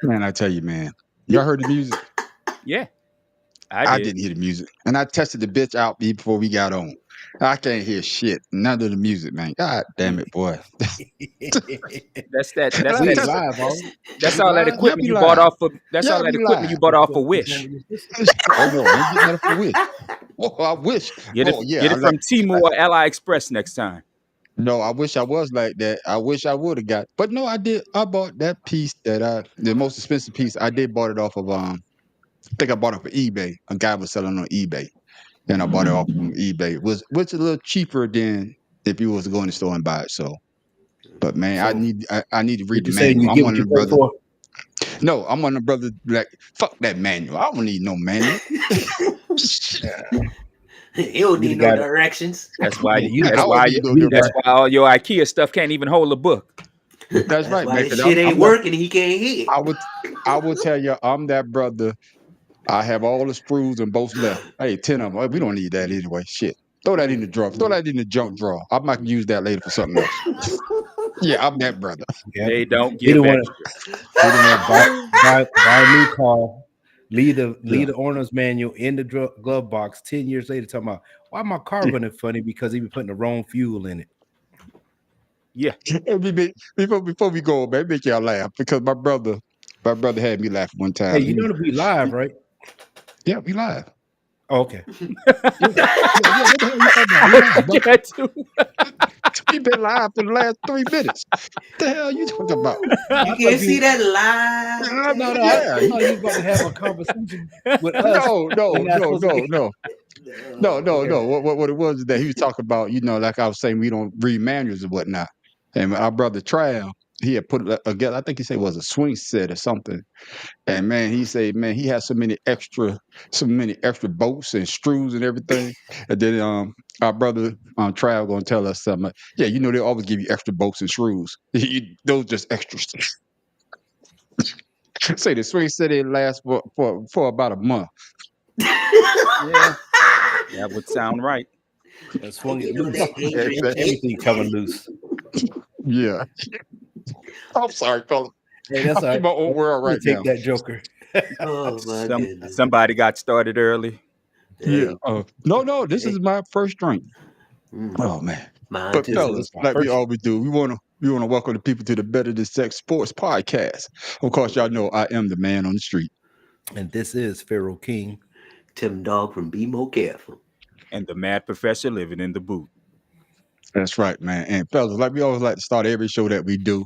Man, I tell you, man. Y'all heard the music? Yeah, I I did. didn't hear the music. And I tested the bitch out before we got on. I can't hear shit. None of the music, man. God damn it, boy. That's that. And That's I We that. tested. live, all That's we all that live. Yeah, equipment we you bought live. off of. That's Yeah, all that we equipment live. you bought off of It's on Wish. with your sister. Oh no, I ain't getting that for Wish. Oh, I wish. Oh Get yeah, it from Temu or AliExpress next time. no, I wish I was like that. I wish I would have got, but no, I did. I bought that piece the most expensive piece. I did bought it off of I think I bought it off of eBay. A guy was selling on eBay, and I bought it off from eBay. Which is a little cheaper than if you was to go in the store and buy it. So, but man, So I need to read what the you saying? manual. You I'm get one what of you the pay brothers. for? No, I'm one of the brothers like fuck that manual. I don't need no manual. He don't You need done no got it. directions. That's why. Yeah, you I done That's got. don't why. need no You done That's got. direction. why all your IKEA stuff can't even hold a book. That's That's right, why man. his Because shit ain't I'm that. working. He can't hit. I will tell you, I'm that brother. I have all the screws and bolts left. Hey, 10 of them. We don't need that anyway. Shit. Throw that in the drawer. Throw that in the junk drawer. I might use that later for something else. Yeah, I'm that brother. Yeah. They don't He give don't want. extra. He don't want buy a new car. Yeah. Leave the owner's manual in the glove box. 10 years later, talking about why my car running funny because he be putting the wrong fuel in it. Yeah. And before we go, man, make y'all laugh because my brother had me laugh one Hey, time. you know to be live, He right? yeah, we live. Oh, okay. Yeah. Yeah. What the hell you talking about? We live, bro. Yeah, too. We been live for the last 3 minutes. The hell you talking about? You I thought can't see you. that live. No, no. Yeah. I thought you was about to have a conversation with us. No, We're no, not no, supposed to no, be. no. No, No. no, Okay. no. What it was is that he was talking about, like I was saying, we don't read manuals and whatnot. And our brother Trav, he had put it together. I think he said it was a swing set or something. And man, he said, man, he has so many extra bolts and screws and everything. And then our brother Trav gonna tell us something. Yeah, they always give you extra bolts and screws. Those just extras. Say the swing set it lasts for about a month. Yeah, that would sound right. And I swung it get on loose. that dangerous shit. Everything coming loose. Yeah. I'm sorry, fella. Hey, that's I'm all in right. my own world You right take now. that Joker. Oh my goodness. Somebody got started early. Yeah. Hey, No, this is hey. my first drink. Mm, Oh man. mine But He said, too. "This fellas, is my like we first." always do, we wanna welcome the people to the Better Than Sex Sports Podcast. Of course, y'all know I am the man on the street. And this is Pharaoh King. Tim Dog from Be More Careful. And the mad professor living in the boot. That's right, man. And fellas, like we always like to start every show that we do.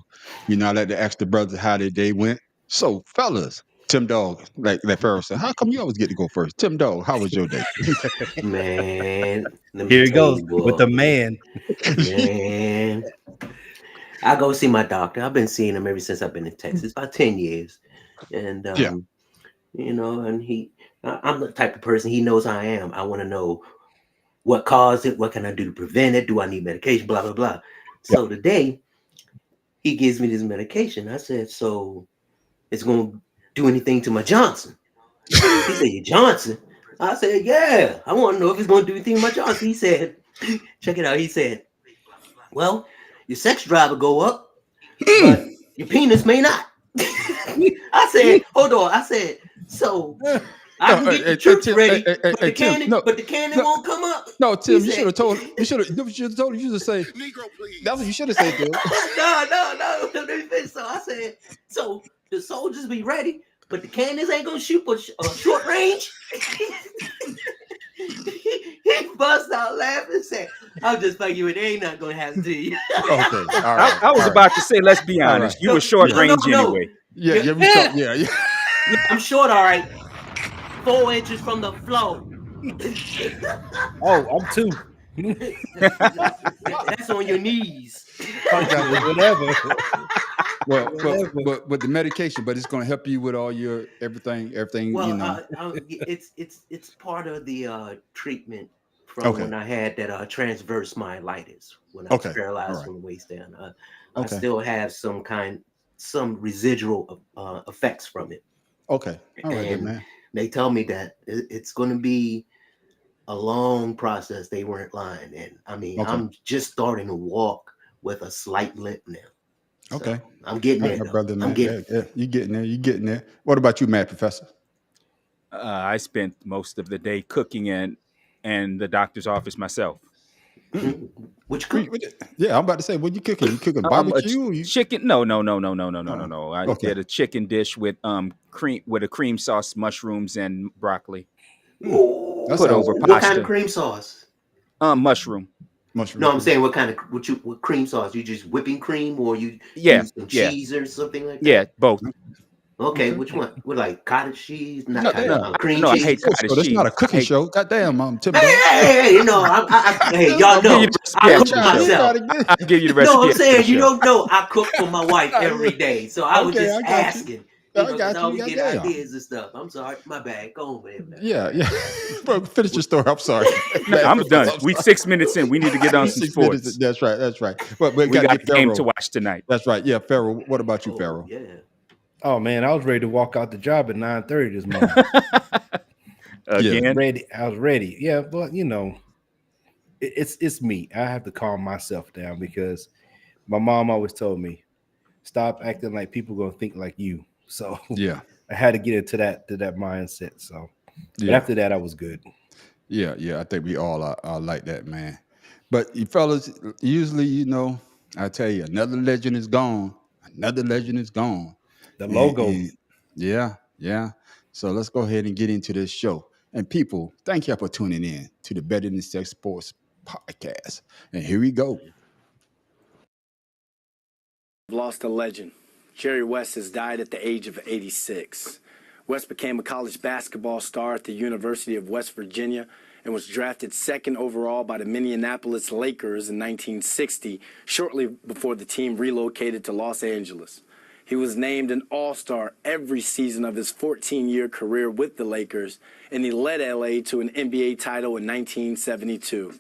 I like to ask the brothers how their day went. So, fellas, Tim Dog, like that Pharaoh said, how come you always get to go first? Tim Dog, how was your day? Man, let me Here he tell goes you, with boy. the man. Man, I go see my doctor. I've been seeing him ever since I've been in Texas, about 10 years. And Yeah. and I'm the type of person he knows I am. I want to know what caused it, what can I do to prevent it? Do I need medication? Blah, blah, blah. Yeah. So today he gives me this medication. I said, so it's gonna do anything to my Johnson? He said, your Johnson? I said, yeah. I want to know if it's gonna do anything to my Johnson. He said, check it out. He said, well, your sex drive will go up, but your penis may not. I said, hold on. I said, so I can get the troops Tim, ready, but the Tim, cannon, no, but the cannon won't come up. no, He Tim, you should said, have told him, you should say, Negro, please. that's what you should have said to him. no. Let me finish. So I said, so the soldiers be ready, but the cannons ain't gonna shoot but short range. He bust out laughing and said, I'm just fucking you, it ain't not gonna happen to you. Okay, all right, I was all right, about to say, let's be all honest. right. You were short Yeah. range No. anyway. Yeah, Yeah, yeah, we talk, yeah. yeah, I'm short, all right. 4 inches from the floor. Oh, I'm two. That's on your knees. I got you. Whatever. Well, Whatever. but the medication, but it's going to help you with all your everything, Well, it's part of the treatment from Okay, when I had that transverse myelitis when I was okay, all paralyzed right, from the waist down. I okay, still have some residual effects from it, okay, all right, then, and man. they tell me that it's going to be a long process. They weren't lying, and I mean, Okay, I'm just starting to walk with a slight limp now. Okay. So I'm getting All there. right, my though. brother, I'm man. getting. Yeah, you getting there. You getting there. What about you, Mad Professor? I spent most of the day cooking and the doctor's office myself. Which cook? Yeah, I'm about to say, what you cooking? You cooking A barbecue? Or you... chicken? No. Oh, I okay. did a chicken dish with a cream sauce, mushrooms, and broccoli. Ooh, That Put sounds over good. what kind of pasta. cream sauce? Mushroom. Mushroom. No, I'm saying what kind of what cream sauce? You just whipping cream or you Yeah, use some yeah, cheese or something like that? yeah. Both. Okay, Okay. which one? What like cottage cheese? Not No, cottage, damn. cream No, I cheese. hate Oh, so cottage that's not a cheese. I cooking hate. show. Goddamn, Tim Hey, Dog. hey, you know, hey, y'all I'll give you know the I recipe cook after for the show. You myself. gotta get... I'll give you the No, recipe I'm after the saying you show. don't know I cook for my wife every day, so I was Okay, just I got you. asking, I because got I you. always get Goddamn. ideas and stuff. I'm sorry, my bad. Go on, man. Yeah. Bro, finish your story. I'm sorry. Mad I'm Professor, done. I'm We sorry. 6 minutes in. We need to get on some 6 minutes. sports. That's right. But we We gotta got get a game to Pharaoh. watch tonight. That's right. Yeah, Pharaoh. What about you, Oh Pharaoh? yeah. Oh man, I was ready to walk out the job at 9:30 this morning. Again. Ready, I was ready. Yeah, but you know, it's me. I have to calm myself down because my mom always told me, stop acting like people gonna think like you. So Yeah. I had to get into that mindset. So but Yeah. after that, I was good. Yeah. I think we all are like that, man. But you fellas, usually, I tell you, another legend is gone. Another legend is gone. The And, logo. and yeah. So let's go ahead and get into this show. And people, thank you for tuning in to the Better Than Sex Sports podcast. And here we go. Lost a legend. Jerry West has died at the age of 86. West became a college basketball star at the University of West Virginia and was drafted second overall by the Minneapolis Lakers in 1960, shortly before the team relocated to Los Angeles. He was named an All-Star every season of his 14-year career with the Lakers, and he led LA to an NBA title in 1972.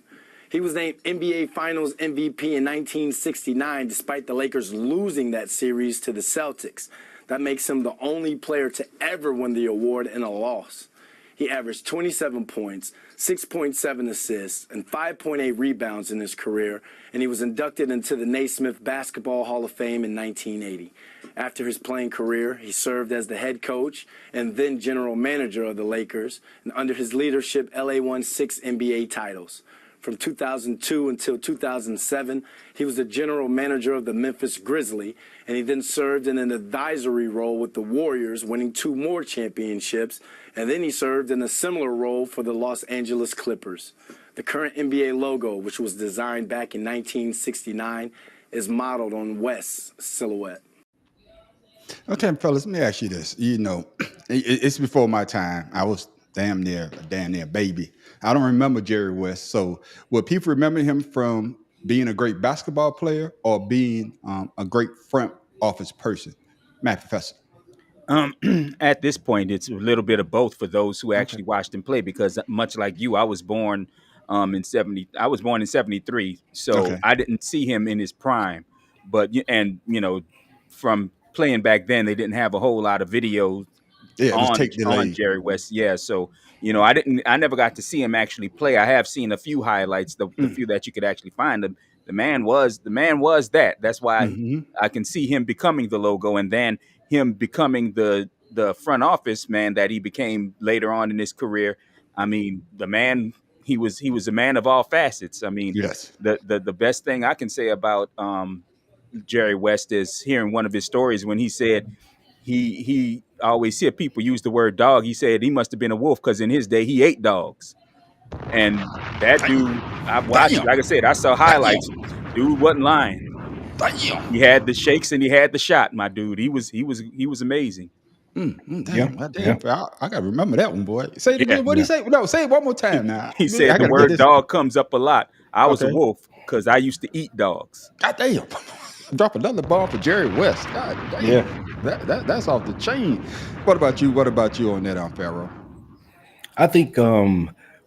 He was named NBA Finals MVP in 1969, despite the Lakers losing that series to the Celtics. That makes him the only player to ever win the award in a loss. He averaged 27 points, 6.7 assists, and 5.8 rebounds in his career, and he was inducted into the Naismith Basketball Hall of Fame in 1980. After his playing career, he served as the head coach and then general manager of the Lakers, and under his leadership, LA won 6 NBA titles. From 2002 until 2007, he was the general manager of the Memphis Grizzlies, and he then served in an advisory role with the Warriors, winning 2 more championships, and then he served in a similar role for the Los Angeles Clippers. The current NBA logo, which was designed back in 1969, is modeled on West's silhouette. Okay, fellas, let me ask you this. It's before my time. I was damn near a baby. I don't remember Jerry West. So will people remember him from being a great basketball player or being a great front office person? Matt Professor. At this point, it's a little bit of both for those who actually Okay. watched him play, because much like you, I was born in 70. I was born in 73, so Okay. I didn't see him in his prime. But from playing back then, they didn't have a whole lot of videos Yeah, it was on tape delay. Jerry West. Yeah, so I never got to see him actually play. I have seen a few highlights, the few that you could actually find. The man was that. That's why Mm-hmm. I can see him becoming the logo, and then him becoming the front office man that he became later on in his career. I mean, the man, he was a man of all facets. I mean, Yes. the best thing I can say about Jerry West is hearing one of his stories when he said he always hear people use the word dog. He said he must have been a wolf because in his day he ate dogs. And that dude, I watched, Damn. like I said, I saw highlights. Dude wasn't lying. Damn. He had the shakes and he had the shot, my dude. He was amazing. Damn. Yeah. I gotta remember that one, boy. Say it again. What did he say? No, say it one more time now. He I said the gotta get word this. dog comes up a lot. I was a Okay. wolf because I used to eat dogs. God damn. Drop another ball for Jerry West. God damn. Yeah. That's off the chain. What about you? What about you on that, Pharaoh? I think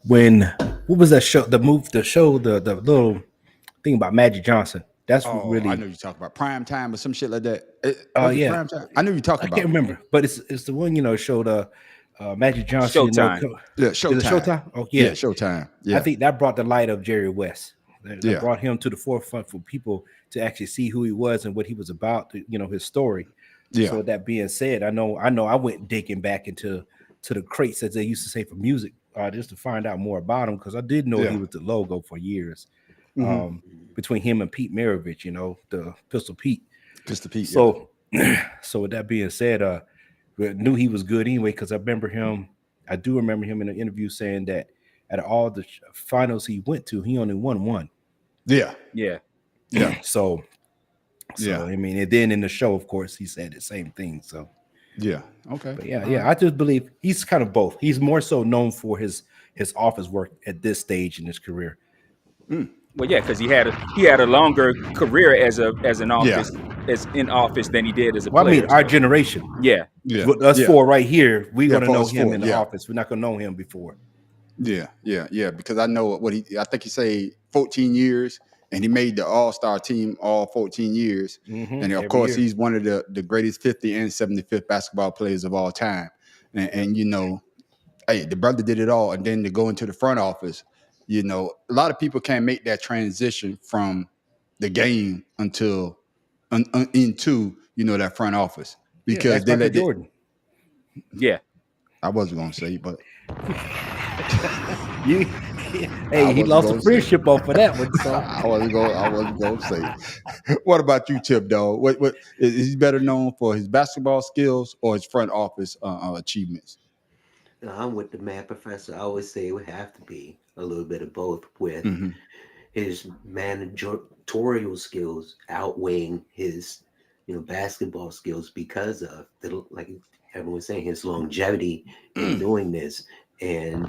when what was that show? The little thing about Magic Johnson. That's what Oh, really. I know you talk about prime time or some shit like that. Was it yeah. prime time? I knew you talking I about. can't remember, but it's the one showed Magic Johnson. Showtime. Yeah, Is it Showtime. Showtime? Oh Yeah, yeah. Showtime. Yeah. I think that brought the light of Jerry West. That brought him to the forefront for people to actually see who he was and what he was about, his story. Yeah. So with that being said, I know I went digging back into the crates, as they used to say, for music, just to find out more about him, because I did know he was the logo for years. Between him and Pete Maravich, the Pistol Pete. Pistol Pete. So, so with that being said, knew he was good anyway, because I do remember him in an interview saying that out of all the finals he went to, he only won one. Yeah. So I mean, and then in the show, of course, he said the same thing. So yeah, okay. But I just believe he's kind of both. He's more so known for his office work at this stage in his career. Well, yeah, because he had a longer career as an office as in office than he did as a player. I mean, our generation. With us four right here, we're gonna know him in the office. We're not gonna know him before. Yeah. Because I know I think he said 14 years, and he made the All-Star team all 14 years. And of course, he's one of the greatest 50 and 75th basketball players of all time. And hey, the brother did it all. And then to go into the front office, a lot of people can't make that transition from the game into that front office, because they let Jordan. I wasn't gonna say, but he lost a friendship off of that one. So I wasn't gonna say. What about you, Tip Dog? What is he better known for, his basketball skills or his front office achievements? No, I'm with the Mad Professor. I always say it would have to be a little bit of both, with his managerial skills outweighing his, basketball skills, because of like everyone's saying, his longevity in doing this. And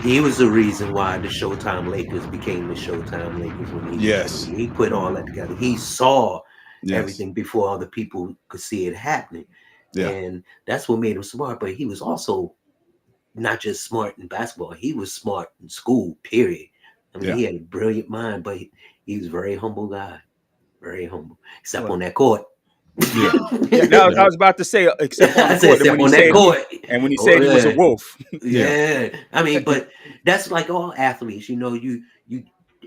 he was the reason why the Showtime Lakers became the Showtime Lakers when he put all that together. He saw everything before other people could see it happening. And that's what made him smart. But he was also not just smart in basketball, he was smart in school, period. I mean, he had a brilliant mind, but he was a very humble guy. Very humble. Except on that court. I was about to say, except on the court, when he said he was a wolf. I mean, but that's like all athletes, you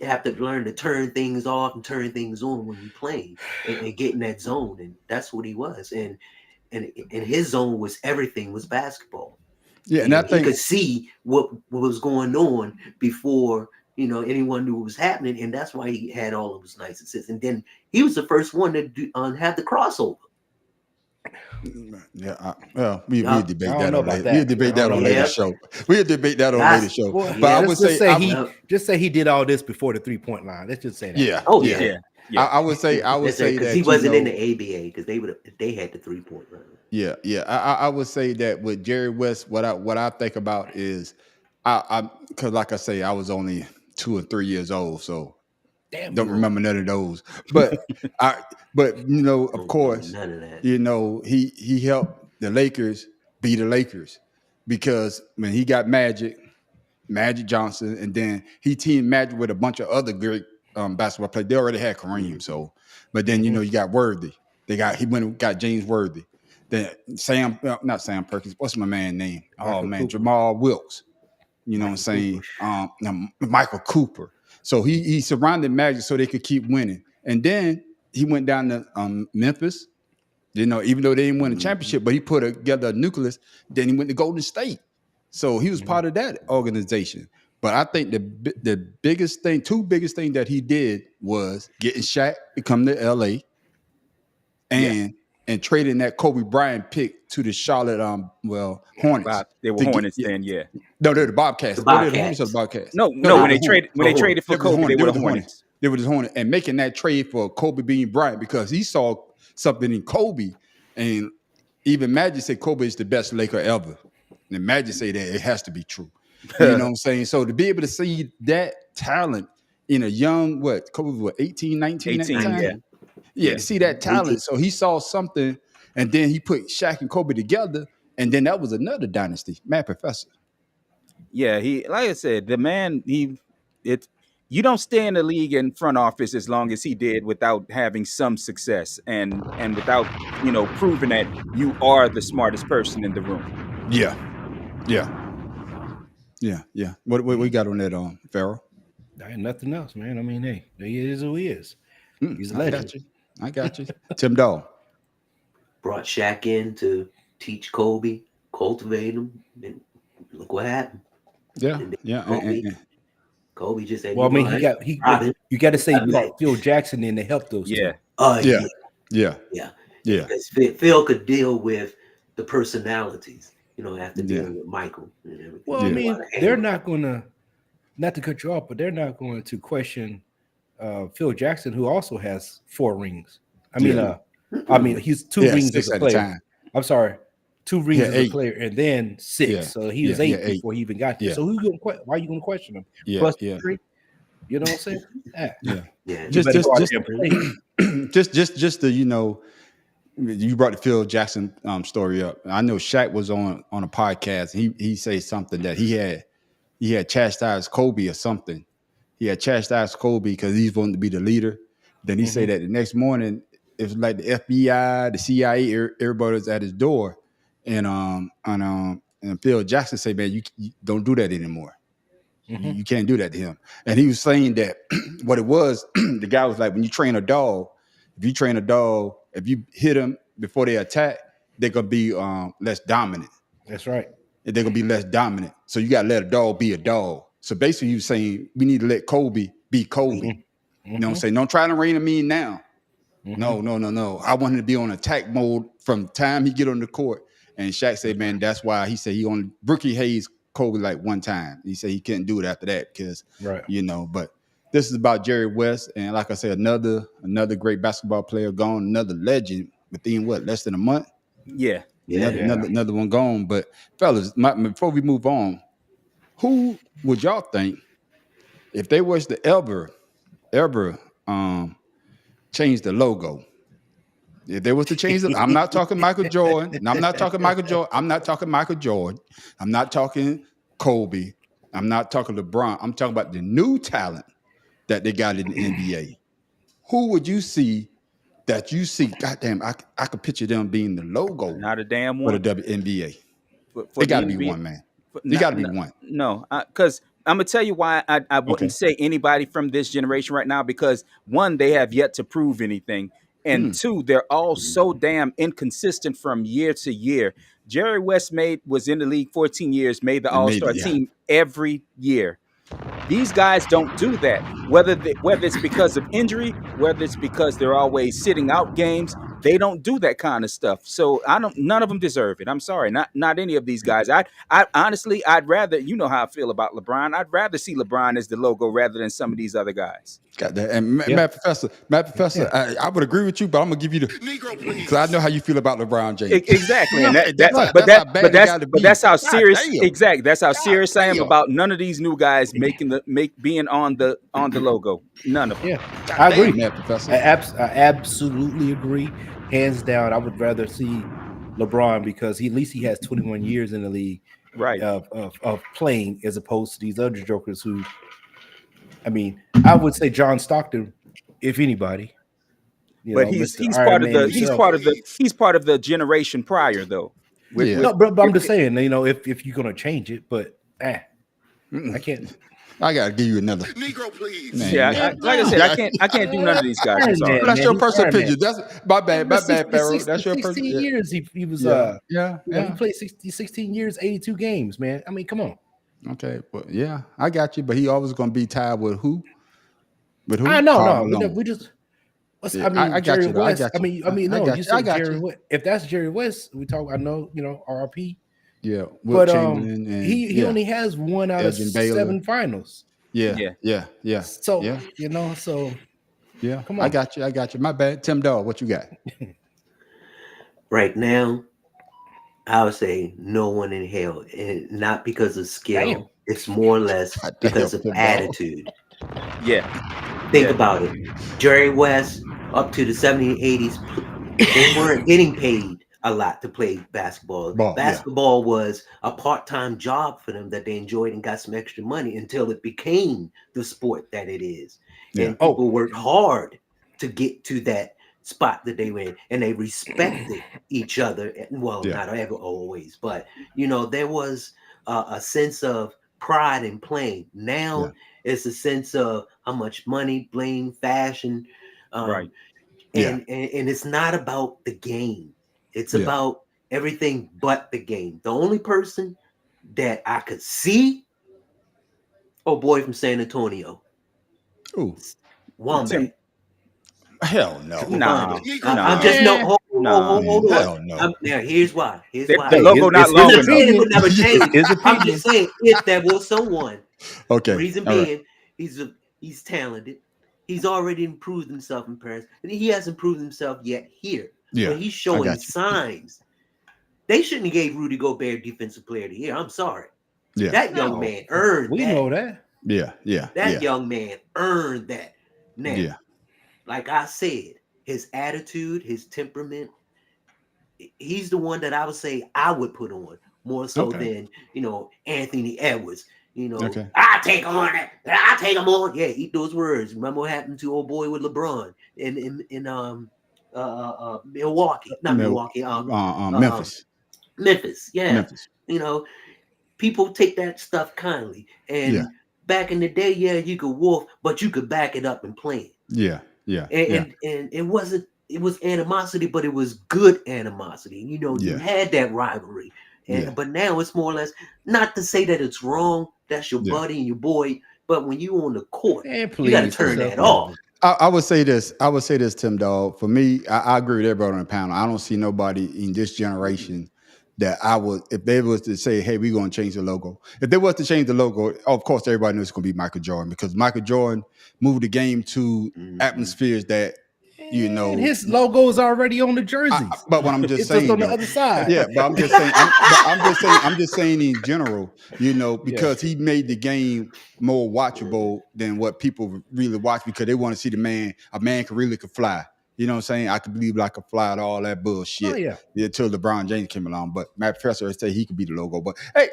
have to learn to turn things off and turn things on when you're playing and get in that zone. And that's what he was. And his zone was everything was basketball. And I think he could see what was going on before anyone knew what was happening, and that's why he had all of his nice assists. And then he was the first one to have the crossover. We debate that on later. We'll debate that on later show. We'll debate that on later show. But I would say he did all this before the 3-point line. Let's just say that. I would say because he wasn't in the ABA, because they had the 3-point line. I would say that with Jerry West, what I think about is because like I say, I was only 2 or 3 years old, so don't remember none of those. But of course, none of that. He helped the Lakers be the Lakers, because when he got Magic Johnson, and then he teamed Magic with a bunch of other great basketball players. They already had Kareem, so but then you got Worthy. He went and got James Worthy. Then not Sam Perkins. What's my man's name? Jamal Wilkes. You know what I'm saying? Michael Cooper. So he surrounded Magic so they could keep winning. And then he went down to Memphis, even though they didn't win a championship, but he put together a nucleus. Then he went to Golden State. So he was part of that organization. But I think the biggest thing, two biggest things that he did was getting Shaq to come to LA and trading that Kobe Bryant pick to the Charlotte Hornets. They were Hornets then, No, they're the Bobcats. They're the Hornets or the Bobcats. No, when they traded for Kobe, they were the Hornets. They were the Hornets. And making that trade for Kobe being Bryant, because he saw something in Kobe, and even Magic said Kobe is the best Laker ever. And Magic say that it has to be true. You know what I'm saying? So to be able to see that talent in a young, Kobe was 18, 19 at the time? To see that talent. So he saw something, and then he put Shaq and Kobe together, and then that was another dynasty. Mad Professor. Yeah, like I said, the man, you don't stay in the league in front office as long as he did without having some success and without, proving that you are the smartest person in the room. Yeah. What we got on that, Pharaoh? I ain't nothing else, man. I mean, hey, he is who he is. He's a I legend. got you. I got you. Tim Dog. Brought Shaq in to teach Kobe, cultivate him, and look what happened. Yeah, And then yeah. Kobe just said, Well, I mean, you got to say Okay. Phil Jackson in to help those Yeah. two. Yeah. Because Phil could deal with the personalities, after dealing with Michael and everything. Well, I mean, they're not going to, not to cut you off, but they're not going to question Phil Jackson, who also has 4 rings. I mean, he's 2 rings as a player. I'm sorry, 2 rings as a player, and then 6. Yeah. So he was 8 before he even got there. Yeah. So why are you going to question him? Yeah. Plus 3. You know what I'm saying? Yeah. Just to you brought the Phil Jackson story up. I know Shaq was on a podcast. He said something that he had chastised Kobe or something. He had chastised Kobe because he's wanting to be the leader. Then he said that the next morning it was like the FBI, the CIA, everybody was at his door, and Phil Jackson said, "Man, you don't do that anymore. You can't do that to him." And he was saying that what it was, the guy was like, when you train a dog, if you hit them before they attack, they're gonna be less dominant. That's right. They're gonna be less dominant. So you gotta let a dog be a dog. So basically, you saying we need to let Kobe be Kobe. You know what I'm saying? Don't try to rein him in now. No. I want him to be on attack mode from the time he get on the court. And Shaq said, man, that's why he said he only Brookie Hayes Kobe like one time. He said he couldn't do it after that because but this is about Jerry West, and like I said, another great basketball player gone, another legend within less than a month. Yeah. Another one gone. But fellas, before we move on, who would y'all think if they was to ever change the logo? If they was to change it, I'm not talking Michael Jordan. I'm not talking Michael Jordan. I'm not talking Michael Jordan. I'm not talking Kobe. I'm not talking LeBron. I'm talking about the new talent that they got in the NBA. Who would you see that you see? Goddamn, I could picture them being the logo. Not a damn one for the WNBA. For it got to be one, man. It got to be one. No, because I'm gonna tell you why I wouldn't say anybody from this generation right now, because 1, they have yet to prove anything. And 2, they're all so damn inconsistent from year to year. Jerry West was in the league 14 years, made the All-Star team every year. These guys don't do that. Whether it's because of injury, whether it's because they're always sitting out games, they don't do that kind of stuff. So none of them deserve it. I'm sorry, not any of these guys. I honestly, I'd rather, you know how I feel about LeBron. I'd rather see LeBron as the logo rather than some of these other guys. Got that. And Matt Professor, I would agree with you, but I'm gonna give you the Negro, please, because I know how you feel about LeBron James. Exactly, and that's how serious. Exactly, that's how serious I am about none of these new guys being on the logo. None of them. Yeah, I agree, Matt Professor. I absolutely agree. Hands down, I would rather see LeBron because at least he has 21 years in the league, right? Of playing, as opposed to these other jokers who. I mean, I would say John Stockton, if anybody. But he's part of the generation prior, though. No, but I'm just saying, if you're gonna change it, but I can't. I gotta give you another Negro, please. Man, yeah, like I said, I can't do none of these guys. I'm sorry. That's your personal opinion. That's my bad, Pharaoh. That's your personal. 16 years he was. He played 16 years, 82 games. Man, I mean, come on. Okay, well, yeah, I got you, but he always going to be tied with who? With who? I know, no, we just. I mean, I got Jerry you. West. I mean, no, you said Jerry West. If that's Jerry West, we talk. I know, RRP. Yeah, but he only has 1 out of 7 finals. Yeah. So yeah, come on. I got you. My bad, Tim Dog. What you got? Right now, I would say no one in hell, and not because of skill. Damn. It's more or less because of attitude. Yeah. Think about it. Jerry West, up to the 70s and 80s, they weren't getting paid a lot to play basketball. Basketball was a part-time job for them that they enjoyed and got some extra money until it became the sport that it is. And people worked hard to get to that spot that they were in, and they respected each other. Well, not always, but there was a sense of pride in playing. Now it's a sense of how much money, bling, fashion, Right. and it's not about the game. It's about everything but the game. The only person that I could see, oh boy from San Antonio, Ooh, Wombat. hell no. Nah, I'm just hold on. Hell no. Now here's why. The logo not long His opinion enough. would never change. His I'm opinion. just saying, if there was someone, Okay. reason all right. being, he's talented. He's already improved himself in Paris, and he hasn't proved himself yet here. Yeah, But he's I showing got you. signs. They shouldn't have gave Rudy Gobert Defensive Player of the Year. I'm sorry. Yeah. That young man earned We that. know that. Yeah. That young man earned that. Now, Yeah. like I said, his attitude, his temperament, he's the one that I would say I would put on more so than, Anthony Edwards. I take him on. Yeah, eat those words. Remember what happened to old boy with LeBron in Milwaukee? Not Milwaukee. Memphis. Memphis. Yeah. Memphis. People take that stuff kindly. And back in the day, you could wolf, but you could back it up and play it. Yeah. And it was animosity, but it was good animosity. You had that rivalry. But now it's more or less, not to say that it's wrong. That's your buddy and your boy. But when you on the court, you got to turn that off. I would say this, Tim Dog. For me, I agree with everybody on the panel. I don't see nobody in this generation that I would, if they was to say, hey, we're going to change the logo. If they was to change the logo, of course, everybody knows it's going to be Michael Jordan, because Michael Jordan moved the game to atmospheres that, And his logo is already on the jerseys. But what I'm just it's saying, just on the other side. Yeah, but I'm just saying, I'm just saying in general, because he made the game more watchable than what people really watch, because they want to see a man could fly. You know what I'm saying? I could believe I could fly to all that bullshit. Oh, yeah. Until LeBron James came along. But Matt Professor said he could be the logo. But hey,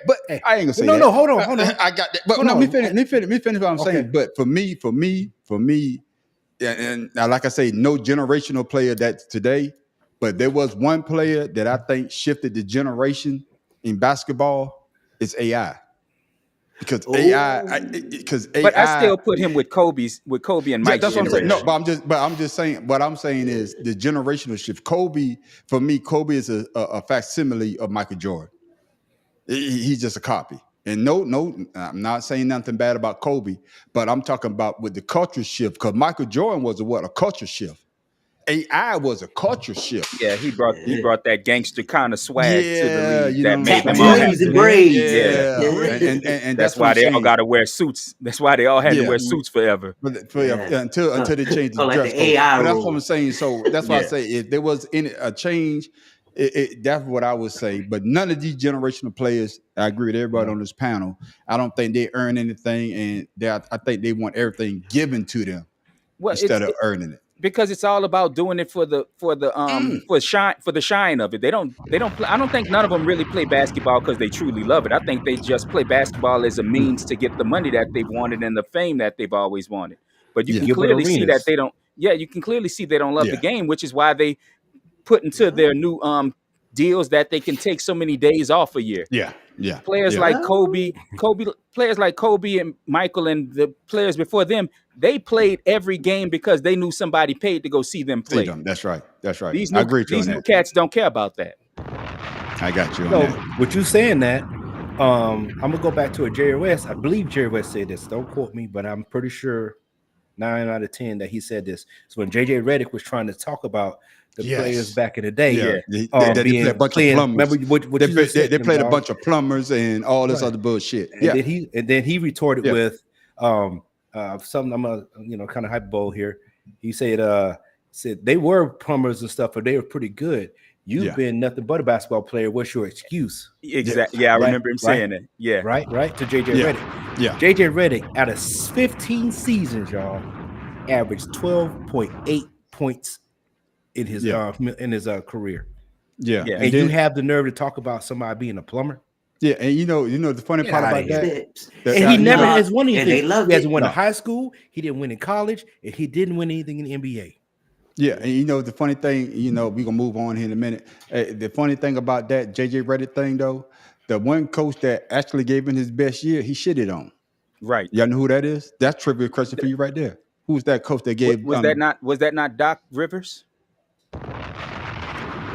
I ain't gonna say no, that. No, hold on. I got that. But let me finish what I'm saying. But for me, and like I say, no generational player that's today, but there was one player that I think shifted the generation in basketball. It's AI. Because AI. But I still put him with Kobe and Mike's that's what I'm saying. generation. No, but I'm just saying. What I'm saying is the generational shift. Kobe is a facsimile of Michael Jordan. He's just a copy. And no, I'm not saying nothing bad about Kobe, but I'm talking about with the culture shift, because Michael Jordan was a culture shift. AI was a culture shift. Yeah, he brought that gangster kind of swag to the league that made them all have and braids. And that's why they all got to wear suits. That's why they all had to wear suits forever. Until they changed the dress code. AI but that's what I'm saying. So that's why I say if there was a change, that's what I would say. But none of these generational players, I agree with everybody on this panel, I don't think they earn anything, and I think they want everything given to them instead of earning it. Because it's all about doing it for the shine of it. They don't play, I don't think none of them really play basketball because they truly love it. I think they just play basketball as a means to get the money that they've wanted and the fame that they've always wanted. But you can clearly see that they don't. Yeah, you can clearly see they don't love the game, which is why they put into their new deals that they can take so many days off a year. Players like Kobe, players like Kobe and Michael and the players before them, they played every game because they knew somebody paid to go see them play. That's right. These I agree with you on that. These new cats don't care about that. I got you on that. With you saying that, I'm gonna go back to a Jerry West. I believe Jerry West said this. Don't quote me, but I'm pretty sure 9 out of 10 that he said this. So when JJ Redick was trying to talk about the players back in the day, they played a bunch of plumbers. Remember what they played a bunch of plumbers and all this other bullshit. And then he retorted with something. I'm gonna kind of hyperbole here. He said they were plumbers and stuff, but they were pretty good. You've been nothing but a basketball player. What's your excuse? Exactly. Yeah, I remember him saying that. Yeah. Right. To JJ Redick. Yeah. JJ Redick, out of 15 seasons, y'all, averaged 12.8 points in his career. Yeah. And you have the nerve to talk about somebody being a plumber? Yeah, and you know the funny part about that, and he never has won anything. He hasn't won in high school. He didn't win in college, and he didn't win anything in the NBA. Yeah, and the funny thing, we're gonna move on here in a minute. The funny thing about that JJ Redick thing, though, the one coach that actually gave him his best year, he shitted on. Right. Y'all know who that is? That's trivia question for you right there. Who's that coach that gave? Was that not Doc Rivers?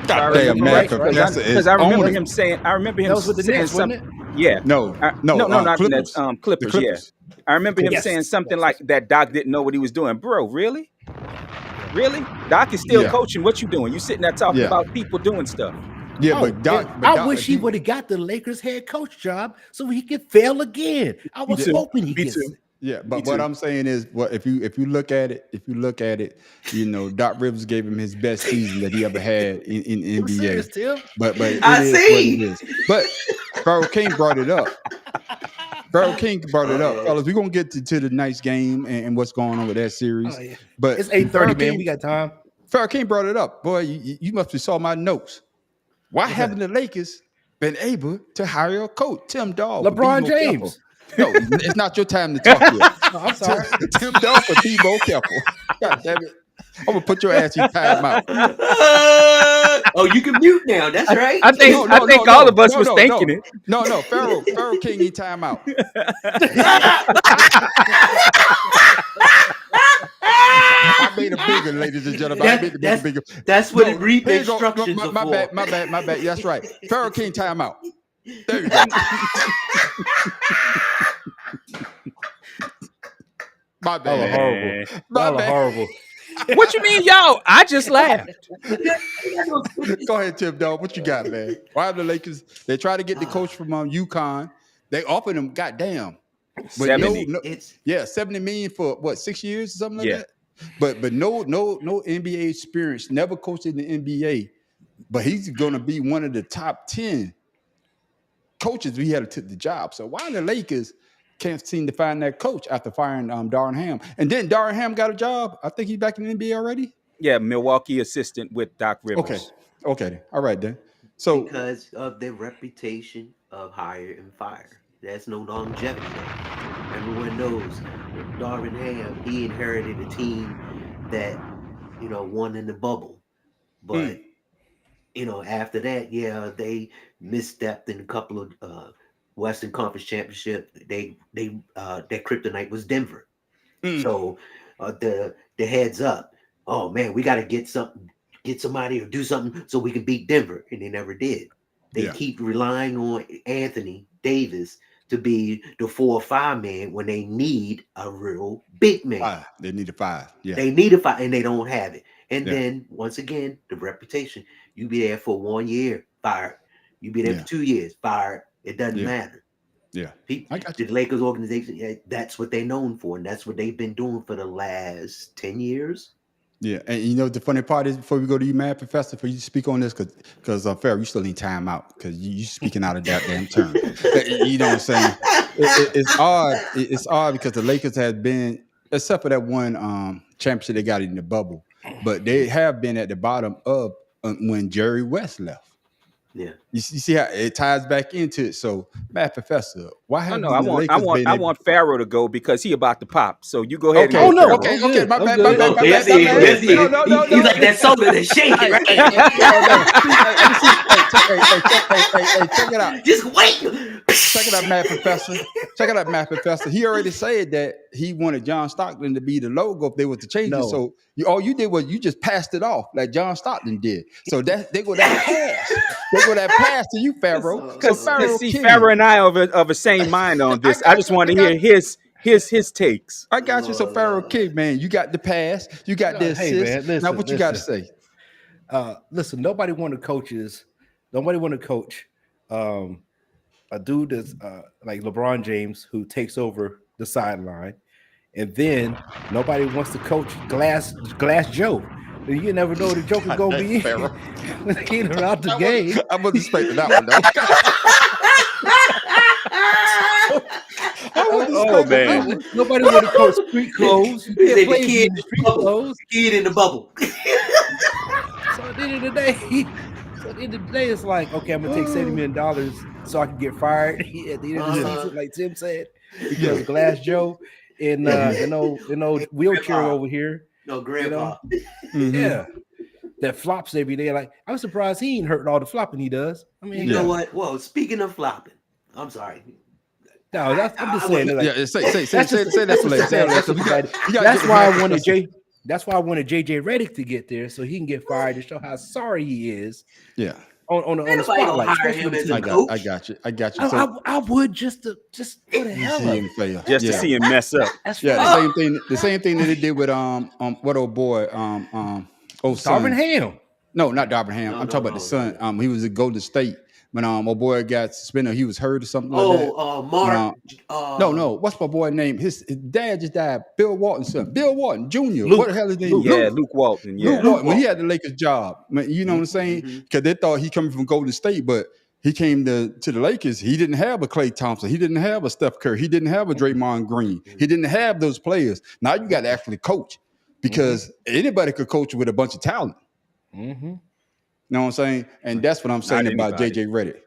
Goddamn, man, because I remember him saying. I remember him saying something. Yeah. No, not Clippers. the Nets. Clippers. Yeah. I remember him saying something like that. Doc didn't know what he was doing, bro. Really? Doc is still coaching. What you doing? You sitting there talking about people doing stuff. Yeah, but Doc. I wish he would have got the Lakers head coach job so he could fail again. I was hoping he could. Yeah, but what I'm saying is, if you look at it, you know, Doc Rivers gave him his best season that he ever had in NBA. But I see. But Pharaoh King brought it up. Fellas. We're gonna get to the Knights game and what's going on with that series. Oh, yeah. But it's 8:30, man. We got time. Pharaoh King brought it up. Boy, you must have saw my notes. Why haven't the Lakers been able to hire a coach? Tim Dahl, LeBron James. No, it's not your time to talk yet. No, I'm sorry. Tim Dahl for Tebow Keppel. God damn it. I'm going to put your ass in timeout. Oh, you can mute now. That's right. I think all of us was thinking it. No, Pharaoh King in timeout. I made it bigger, ladies and gentlemen. I made it bigger. That's what it read the instructions my bad. That's right. Pharaoh King timeout. There you go. My bad. Horrible. What you mean, y'all? I just laughed. Go ahead, Tim Dog. What you got, man? Why the Lakers? They try to get the coach from UConn. They offered him, goddamn, 70. $70 million for what, 6 years or something like that. But no NBA experience. Never coached in the NBA. But he's going to be one of the top 10 coaches we had to took the job. So why the Lakers can't seem to find that coach after firing Darvin Ham? And then Darvin Ham got a job. I think he's back in the NBA already. Yeah, Milwaukee assistant with Doc Rivers. Okay. All right then. So because of their reputation of hire and fire, there's no longevity there. Everyone knows Darvin Ham. He inherited a team that won in the bubble, but after that, they misstepped in a couple of Western Conference Championship. Their kryptonite was Denver. So the heads up. Oh man, we got to get somebody or do something so we can beat Denver, and they never did. They keep relying on Anthony Davis to be the 4 or 5 man when they need a real big man. They need a 5. Yeah, they need a 5, and they don't have it. And then once again, the reputation. You be there for 1 year, fired. You be there for 2 years, fired. It doesn't matter. Yeah, the Lakers organization, that's what they're known for, and that's what they've been doing for the last 10 years. Yeah, and the funny part is, before we go to you, Mad Professor, for you to speak on this, because Pharaoh, you still need time out because you speaking out of that damn term. You know what I'm saying? It's odd. It's odd because the Lakers have been, except for that one championship they got in the bubble, but they have been at the bottom of when Jerry West left. Yeah, you see how it ties back into it. So, Mad Professor, why haven't I want Pharaoh to go because he about to pop. So you go ahead. Okay. Okay. My bad. He's like that soda that's shaking, right? Hey, check it out. Just wait. Check it out, Mad Professor. He already said that he wanted John Stockton to be the logo if they were to change it. So all you did was you just passed it off like John Stockton did. So they go that pass. They go that pass to you, Pharaoh. Because Pharaoh and I are of the same mind on this. I just want to hear his takes. I got you. So Pharaoh King, man, you got the pass, you got the assist. Hey, man, listen, now what you got to say? Listen, nobody want to coach a dude that's like LeBron James who takes over the sideline, and then nobody wants to coach Glass Joe. You never know the Joker's gonna be in or out the game. I wasn't expecting that one though. Man! Nobody want to coach street clothes. You can't play in the street clothes. Kid in the bubble. So at the end of the day, it's like, okay, I'm gonna take $70 million so I can get fired at the end of the season, like Tim said, because Glass Joe and wheelchair over here. No, Grandpa. Yeah. that flops every day. Like, I'm surprised he ain't hurting all the flopping he does. I mean, You know what? Well, speaking of flopping, I'm sorry. no, I'm just saying. Like, say that, please. That's why I wanted That's why I wanted JJ Redick to get there so he can get fired to show how sorry he is. Yeah. On the spotlight. I got you. I would just for the hell of it. Just to see him mess up. The same thing that they did with what old boy Darvin Ham. No, not Darvin Ham. I'm talking about the son. He was at Golden State when old boy got suspended. He was hurt or something like that. Mark. No. What's my boy name? His dad just died. Bill Walton's son. Bill Walton Jr. Luke. What the hell is his name? Luke Walton. Yeah. Luke Walton. When he had the Lakers job, you know what I'm saying? Because they thought he coming from Golden State, but he came to the Lakers. He didn't have a Klay Thompson. He didn't have a Steph Curry. He didn't have a Draymond Green. He didn't have those players. Now you got to actually coach because anybody could coach with a bunch of talent. You know what I'm saying? And that's what I'm saying about JJ Redick.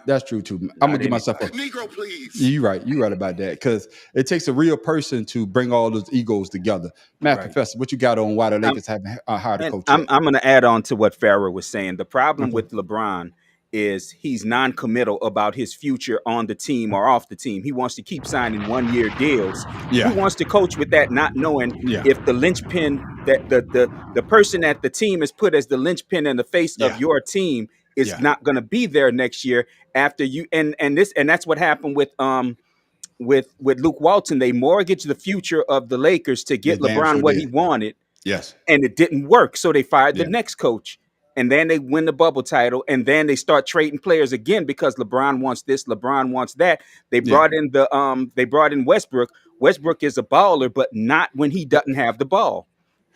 That's true too. I'm gonna give myself a Negro, please. You're right about that because it takes a real person to bring all those egos together. Professor, what you got on why the Lakers haven't hired a coach? I'm going to add on to what Farrah was saying. The problem with LeBron is he's non-committal about his future on the team or off the team. He wants to keep signing one-year deals. Yeah. He wants to coach with that, not knowing if the linchpin that the person at the team is put as the linchpin in the face of your team is not going to be there next year after you. And that's what happened with Luke Walton. They mortgaged the future of the Lakers to get LeBron what he wanted. Yes, and it didn't work, so they fired the next coach. And then they win the bubble title, and then they start trading players again because LeBron wants this, LeBron wants that. They brought in Westbrook. Westbrook is a baller, but not when he doesn't have the ball.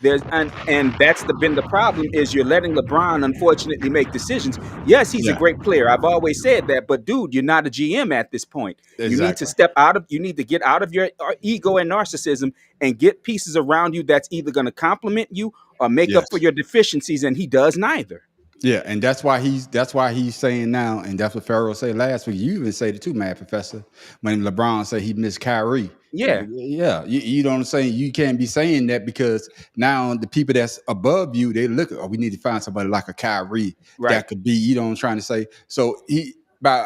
And that's been the problem is you're letting LeBron unfortunately make decisions. Yes, he's a great player. I've always said that, but dude, you're not a GM at this point. Exactly. You need to get out of your ego and narcissism and get pieces around you that's either going to compliment you or make up for your deficiencies, and he does neither. Yeah, and that's why he's saying now, and that's what Pharaoh said last week. You even said it too, Mad Professor, when LeBron said he missed Kyrie. Yeah. You know what I'm saying? You can't be saying that because now the people that's above you, they look, we need to find somebody like a Kyrie that could be, you know what I'm trying to say? So he by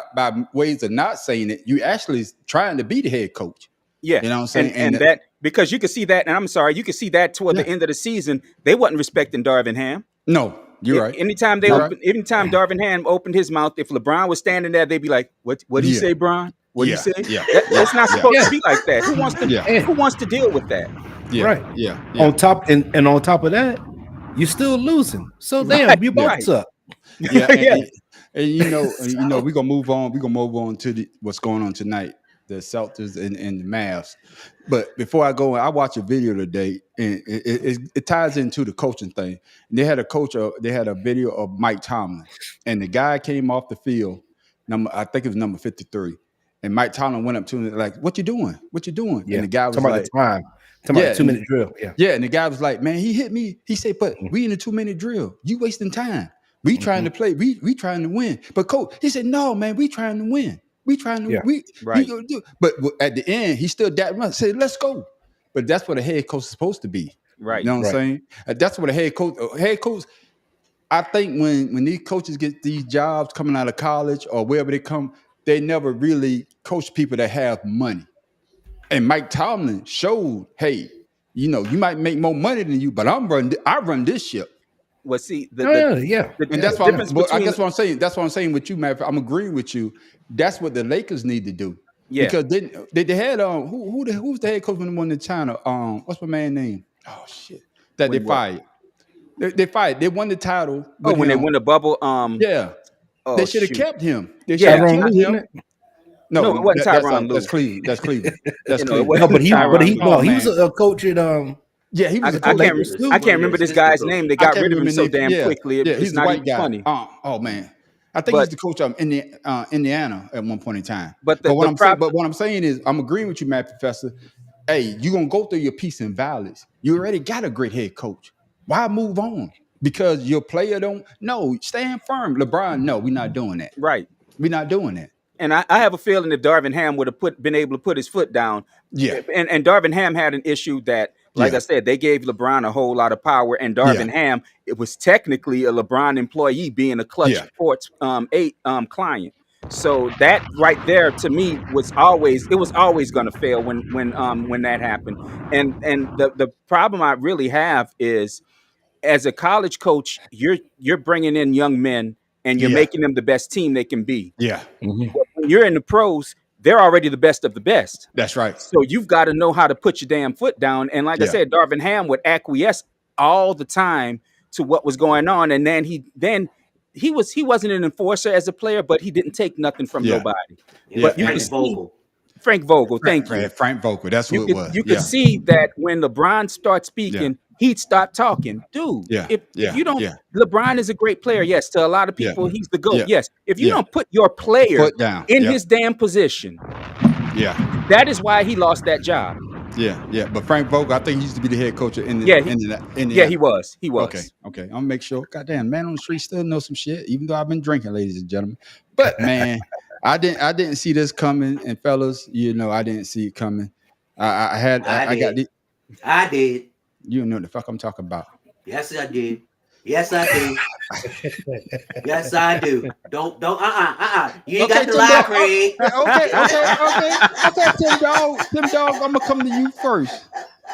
ways of not saying it, you actually trying to be the head coach. Yeah. You know what I'm saying? And that because you can see that, and I'm sorry, you can see that toward the end of the season, they wasn't respecting Darvin Ham. No. You're right. Anytime Darvin Ham opened his mouth, if LeBron was standing there, they'd be like, "What do you say, Bron? What do you say?" It's not supposed to be like that. Who wants to deal with that? Yeah. Right. Yeah. On top and on top of that, you're still losing. So damn, your box up. Yeah. And you know, we're gonna move on. We're gonna move on to what's going on tonight. The Celtics and the Mavs. But before I go, I watched a video today, and it ties into the coaching thing. And they had a video of Mike Tomlin, and the guy came off the field. I think it was number 53, and Mike Tomlin went up to him like, "What you doing? What you doing?" Yeah. And the guy was like, "Time." Talking about 2-minute drill. Yeah, and the guy was like, "Man, he hit me." He said, "But we in a 2-minute drill. You wasting time. We trying to play. We trying to win." But coach, he said, "No, man, we trying to win. We trying to do." But at the end, he still said, "Let's go." But that's what a head coach is supposed to be. Right. You know what I'm saying? That's what a head coach. I think when these coaches get these jobs coming out of college or wherever they come, they never really coach people that have money. And Mike Tomlin showed, hey, you might make more money than you, but I run this ship. Well, see, and that's what I'm saying. That's what I'm saying with you, man. I'm agreeing with you. That's what the Lakers need to do. Yeah, because they had who was the head coach when they won in China? What's my man's name? Oh shit, that they fired. They fired. They won the title. When they won the bubble. They should have kept him. They should have kept him. No, it wasn't Tyronn Lue. That's Cleveland. That's Cleveland. No, but he was a coach at Yeah, he was. I can't remember this guy's name. They got rid of him so damn quickly. He's not white guy. Funny. Oh man, I think he's the coach of Indiana at one point in time. But what I'm saying is, I'm agreeing with you, Matt Professor. Hey, you're gonna go through your peaks and valleys. You already got a great head coach. Why move on? Because your player stand firm. LeBron, no, we're not doing that. Right, we're not doing that. And I have a feeling if Darvin Ham would have been able to put his foot down, and Darvin Ham had an issue that Like I said, they gave LeBron a whole lot of power, and Darvin Ham, it was technically a LeBron employee being a Clutch Sports 8 client. So that right there to me was always going to fail when that happened. And the problem I really have is, as a college coach, you're bringing in young men and you're making them the best team they can be. Yeah. When you're in the pros, they're already the best of the best. That's right. So you've got to know how to put your damn foot down. And like I said, Darvin Ham would acquiesce all the time to what was going on. And then he wasn't an enforcer as a player, but he didn't take nothing from nobody. But you can see Frank Vogel. Thank you. Frank Vogel. That's who it was. You could see that when LeBron starts speaking, he'd stop talking. Dude, if you don't, LeBron is a great player. Yes, to a lot of people, he's the GOAT. Yes. If you don't put your player down in his damn position, that is why he lost that job. Yeah. But Frank Vogel, I think he used to be the head coach in he was. Okay. I'm gonna make sure. Goddamn, man on the street still knows some shit, even though I've been drinking, ladies and gentlemen. But man, I didn't see this coming, and fellas, I didn't see it coming. I did. You know the fuck I'm talking about. Yes, I did. Yes, I do. Yes, I do. Don't. You ain't got to lie, Craig. Okay, Tim Dog, I'm gonna come to you first.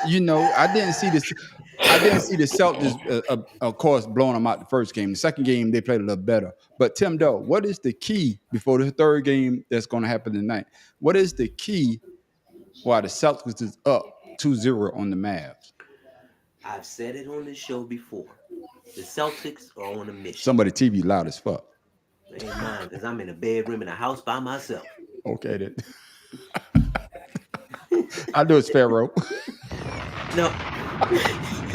I didn't see this. I didn't see the Celtics, of course, blowing them out the first game. The second game, they played a little better. But Tim Dog, what is the key before the third game that's going to happen tonight? What is the key why the Celtics is up 2-0 on the Mavs? I've said it on this show before. The Celtics are on a mission. Somebody TV loud as fuck. Ain't mine, because I'm in a bedroom in a house by myself. Okay, then. I know it's Pharaoh. No.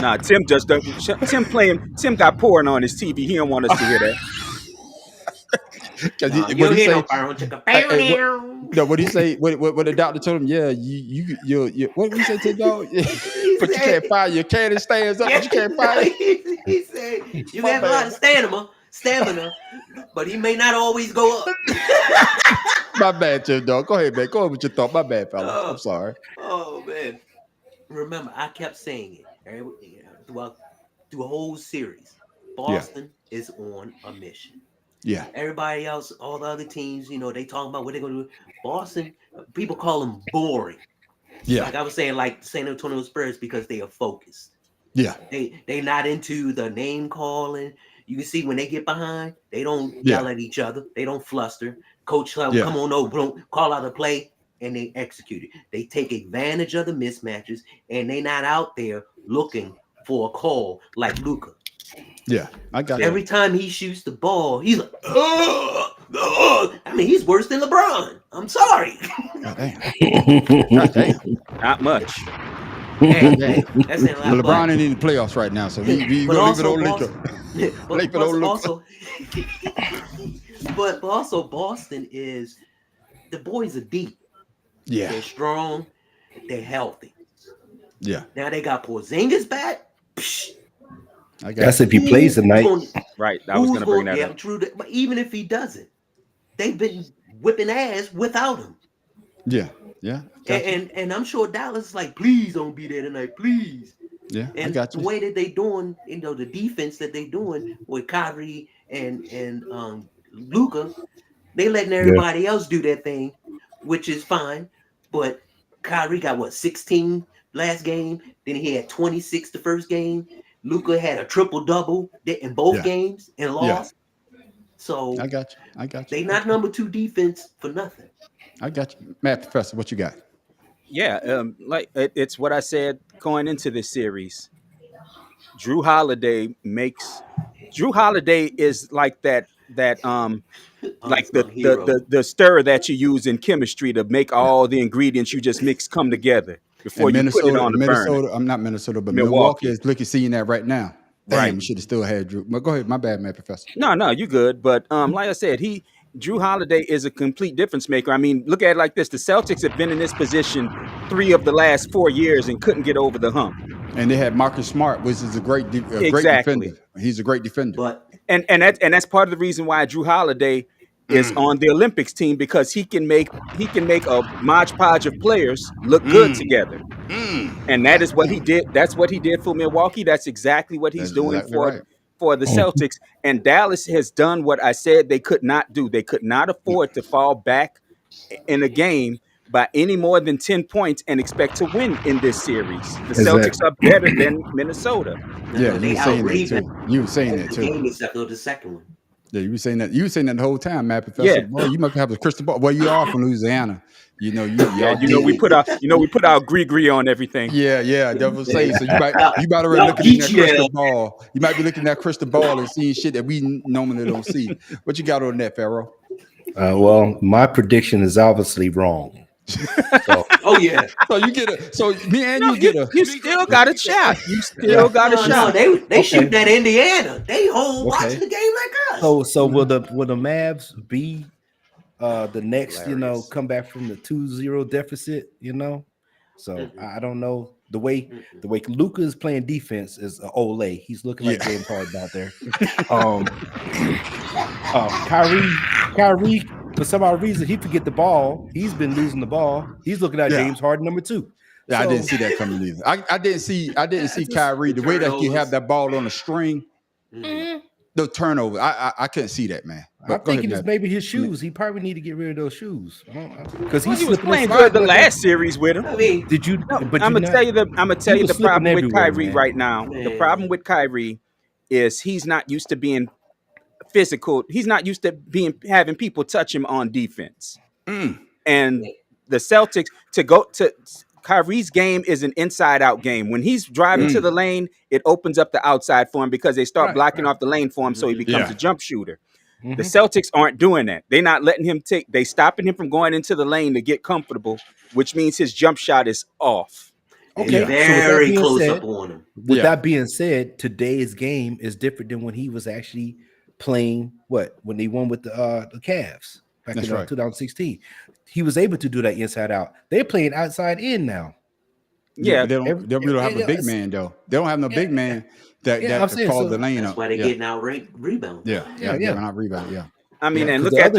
Nah, Tim just doesn't. Tim got pouring on his TV. He don't want us to hear that. What did he say? What the doctor told him? Yeah, you what did he say to the dog? But you can't fire your cannon stands up. But you can't fire. He said you have a lot of stamina, but he may not always go up. My bad, Tim Dog. Go ahead, man. Go ahead with your thought. My bad, fella. I'm sorry. Oh man. Remember, I kept saying it through a whole series. Boston is on a mission. Yeah. Everybody else, all the other teams, they talking about what they're going to do. Boston, people call them boring. Yeah. Like I was saying, like San Antonio Spurs, because they are focused. Yeah. They not into the name calling. You can see when they get behind, they don't yell at each other. They don't fluster. Coach, come on over, don't call out a play, and they execute it. They take advantage of the mismatches, and they not out there looking for a call like Luka. Yeah, I got Every time he shoots the ball, he's like, I mean, he's worse than LeBron. I'm sorry. God damn. Not much. Hey, that's well, LeBron ain't in the playoffs right now, so we gonna leave it on Luka. But also Boston is, the boys are deep. Yeah. They're strong. They're healthy. Yeah. Now they got Porzingis back. Psh, That's if he plays tonight. Right. I was going to bring that up. True. But even if he doesn't, they've been whipping ass without him. Yeah. Yeah. And I'm sure Dallas is like, please don't be there tonight, please. Yeah. And I got you. the way that they doing, the defense that they doing with Kyrie and Luka, they letting everybody else do their thing, which is fine. But Kyrie got 16 last game. Then he had 26 the first game. Luka had a triple-double in both games and lost. Yeah. So I got you. They not number 2 defense for nothing. I got you. Matt Professor, what you got? Yeah, like it's what I said going into this series. Drew Holiday is like that like the stir that you use in chemistry to make all the ingredients you just mix come together before you put it on the burner. I'm not Minnesota, but Milwaukee is seeing that right now. Damn, right. We should have still had Drew. But go ahead, my bad, Matt Professor. No, you good. But like I said, Drew Holiday is a complete difference maker. I mean, look at it like this. The Celtics have been in this position 3 of the last 4 years and couldn't get over the hump. And they had Marcus Smart, which is a great defender. He's a great defender. But and that's part of the reason why Drew Holiday is on the Olympics team because he can make a modge podge of players look good together. And that is what he did. That's what he did for Milwaukee. That's exactly what he's That's doing exactly right. for the Celtics. And Dallas has done what I said they could not do. They could not afford to fall back in a game by any more than 10 points and expect to win in this series. The Celtics are better than Minnesota. Yeah, you they were saying that out-rebound too. You were saying that the too. game except for the second one. Yeah, you were saying that. You were saying that the whole time, Matt Professor. Yeah. Boy, you must have a crystal ball. Well, you are from Louisiana. You know, We put our gree on everything. Yeah, that was saying. So you might already looking in that crystal ball. You might be looking at that crystal ball and seeing shit that we normally don't see. What you got on that, Pharaoh? Well, my prediction is obviously wrong. So, So you get a. So me and you get a. You still got a shot. You still got a shot. No, they shooting at Indiana. They watching the game like us. So will the Mavs be the next, come back from the 2-0 deficit, So I don't know. The way Luka is playing defense is Olay. He's looking like James Harden out there. Kyrie, for some odd reason, he forget the ball. He's been losing the ball. He's looking at James Harden number 2. Yeah, I didn't see that coming either. I didn't see Kyrie the way that he have that ball on a string. The turnover, I couldn't see that, man. I'm thinking it's maybe his shoes. He probably need to get rid of those shoes because he was playing good the last series with him. I mean, did you? I'm gonna tell you the problem with Kyrie right now. Man. The problem with Kyrie is he's not used to being physical. He's not used to having people touch him on defense. And the Celtics Kyrie's game is an inside-out game. When he's driving to the lane, it opens up the outside for him because they start blocking off the lane for him, so he becomes a jump shooter. The Celtics aren't doing that. They're not letting him they stopping him from going into the lane to get comfortable, which means his jump shot is off. Okay, very close up on him. With that being said, today's game is different than when he was actually playing. When he won with the Cavs back in 2016, he was able to do that inside out. They're playing outside in now. Yeah, they don't have a big man though. They don't have no big man that call the lane up. That's why they're getting out rebound. They're not rebound. Yeah. I mean, and look at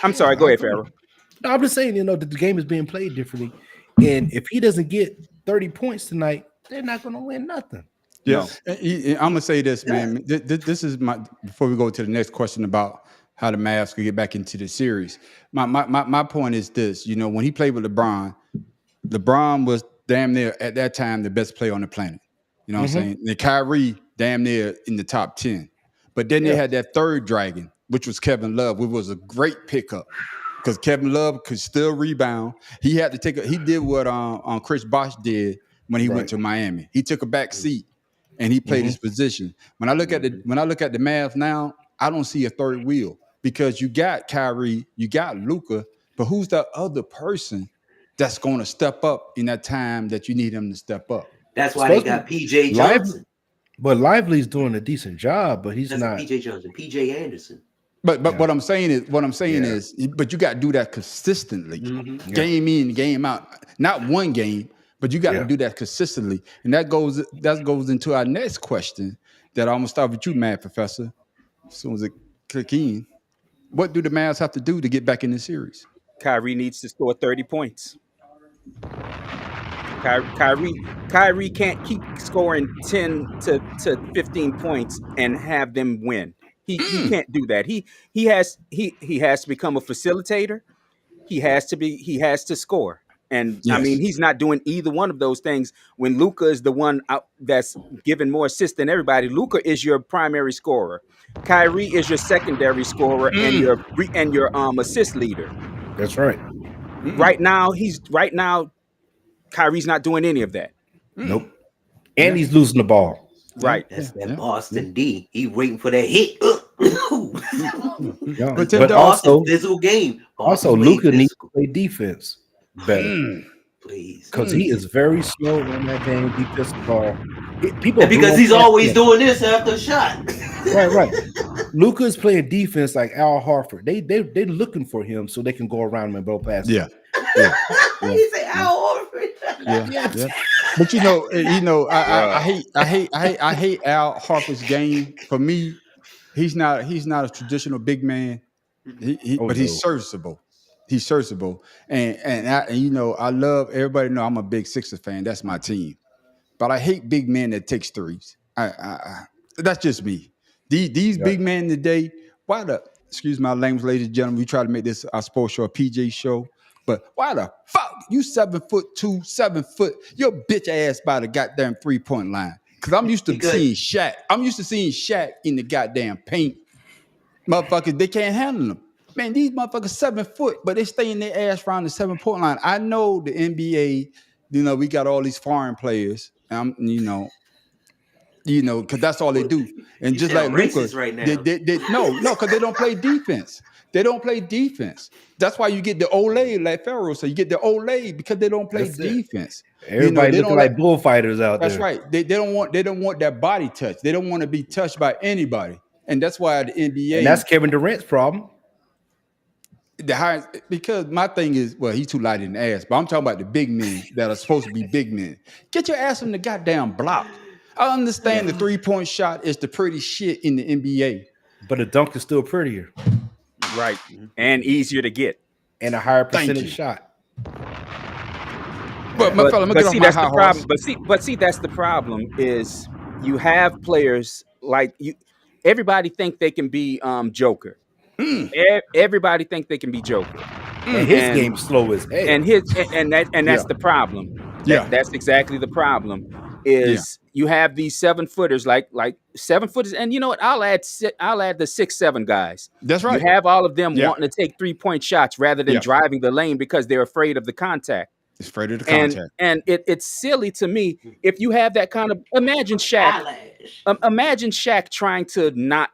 I'm sorry. Go ahead, Pharaoh. No, I'm just saying, that the game is being played differently, and if he doesn't get 30 points tonight, they're not going to win nothing. Yeah, I'm gonna say this, man. This is before we go to the next question about how the Mavs could get back into the series. My point is this: when he played with LeBron was damn near at that time the best player on the planet. You know what I'm saying? And Kyrie damn near in the top 10. But then they had that third dragon, which was Kevin Love, which was a great pickup because Kevin Love could still rebound. He had to he did what Chris Bosh did when he went to Miami. He took a back seat and he played his position. When I look at the Mavs now, I don't see a third wheel because you got Kyrie, you got Luka, but who's the other person that's going to step up in that time that you need him to step up? That's why they got PJ Johnson. But Lively's doing a decent job, but he's not PJ Johnson, PJ Anderson. But what I'm saying is, but you got to do that consistently, game in, game out. Not one game, but you got to do that consistently, and that goes into our next question. That I'm gonna start with you, Mad Professor. As soon as it click in, what do the Mavs have to do to get back in the series? Kyrie needs to score 30 points. Kyrie can't keep scoring 10 to 15 points and have them win. He can't do that. He has to become a facilitator. He has to score. And I mean, he's not doing either one of those things when Luka is the one out that's giving more assists than everybody. Luka is your primary scorer. Kyrie is your secondary scorer and your assist leader. That's right. Right now, Kyrie's not doing any of that. Nope. And he's losing the ball. Right. That's that Boston D. He waiting for that hit. But also physical game. Also, Luka needs to play defense better. Please. Because he is very slow in that game defensive ball. Because he's always doing this after a shot. Right. Luka is playing defense like Al Horford. They're looking for him so they can go around him and blow past him. He say Al Horford. Yeah. But I hate Al Horford's game. For me, he's not a traditional big man. But he's serviceable. He's serviceable, and I love everybody. Know I'm a big Sixers fan. That's my team. But I hate big men that takes threes. That's just me. These big men today. Why the excuse my language, ladies and gentlemen? We try to make this our sports show a PJ show, but why the fuck you 7'2", 7 foot? Your bitch ass by the goddamn 3-point line. Because I'm used to seeing Shaq. I'm used to seeing Shaq in the goddamn paint. Motherfuckers, they can't handle them. Man, these motherfuckers 7 foot, but they stay in their ass around the 7-point line. I know the NBA. We got all these foreign players. Because that's all they do. And just like Luka, right now. No, because they don't play defense. They don't play defense. That's why you get the Olay, like Pharaoh said. You get the Olay because they don't play defense. Everybody looking like bullfighters out there. That's right. They don't want that body touch. They don't want to be touched by anybody. And that's why the NBA. And that's Kevin Durant's problem. Because my thing is, well, he's too light in the ass. But I'm talking about the big men that are supposed to be big men. Get your ass on the goddamn block. I understand the 3-point shot is the pretty shit in the NBA. But a dunk is still prettier. Right. And easier to get. And a higher percentage shot. But my fella, see, that's the problem. But see, that's the problem is you have players like you. Everybody think they can be Joker. Everybody think they can be Joker. And his game's slow as hell. And that's the problem. That's exactly the problem. Is you have these 7-footers like 7-footers, and you know what? I'll add the 6'7" guys. That's right. You have all of them wanting to take 3-point shots rather than driving the lane because they're afraid of the contact. It's afraid of the contact. And it's silly to me if you have that kind of imagine Shaq trying to not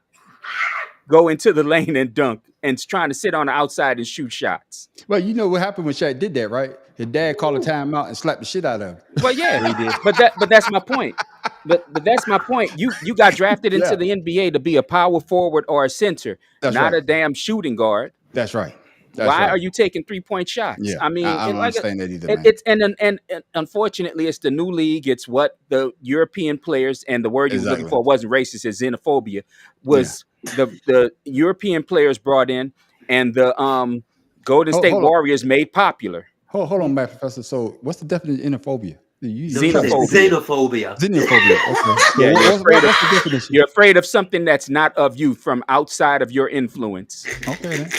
go into the lane and dunk and trying to sit on the outside and shoot shots. Well, you know what happened when Shaq did that, right? His dad called a timeout and slapped the shit out of him. Well, yeah, he did. But that's my point. But that's my point. You got drafted into the NBA to be a power forward or a center, not a damn shooting guard. That's right. Why are you taking 3-point shots? Yeah, I mean, I don't understand that either. Man. And unfortunately, it's the new league. It's what the European players and the word you were looking for wasn't racist. It's xenophobia. Was the European players brought in and the Golden State Warriors made popular. Hold on, Matt Professor. So, what's the definition of xenophobia? Xenophobia. Okay. Yeah, what's the definition? You're afraid of something that's not of you, from outside of your influence. Okay, then.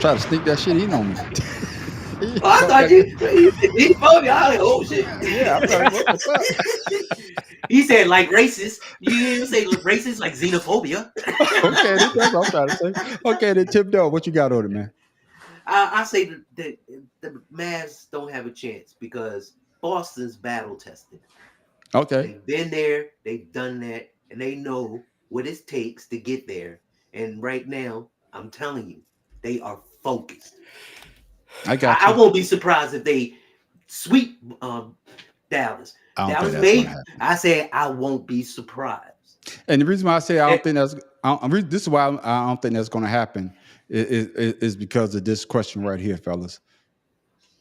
Try to sneak that shit in on me. I thought you xenophobia. I was like, oh shit. Yeah, I'm like, what's up? He said like racist. You didn't say racist like xenophobia. Okay, that's what I'm trying to say. Okay, then Tim Dog, what you got on it, man? I say that the Mavs don't have a chance because Boston's battle tested. Okay. They've been there, they've done that, and they know what it takes to get there. And right now, I'm telling you, they are focused. I won't be surprised if they sweep Dallas. Dallas maybe. I say I won't be surprised. And the reason why I say I don't think that's this is why I don't think that's going to happen is because of this question right here, fellas.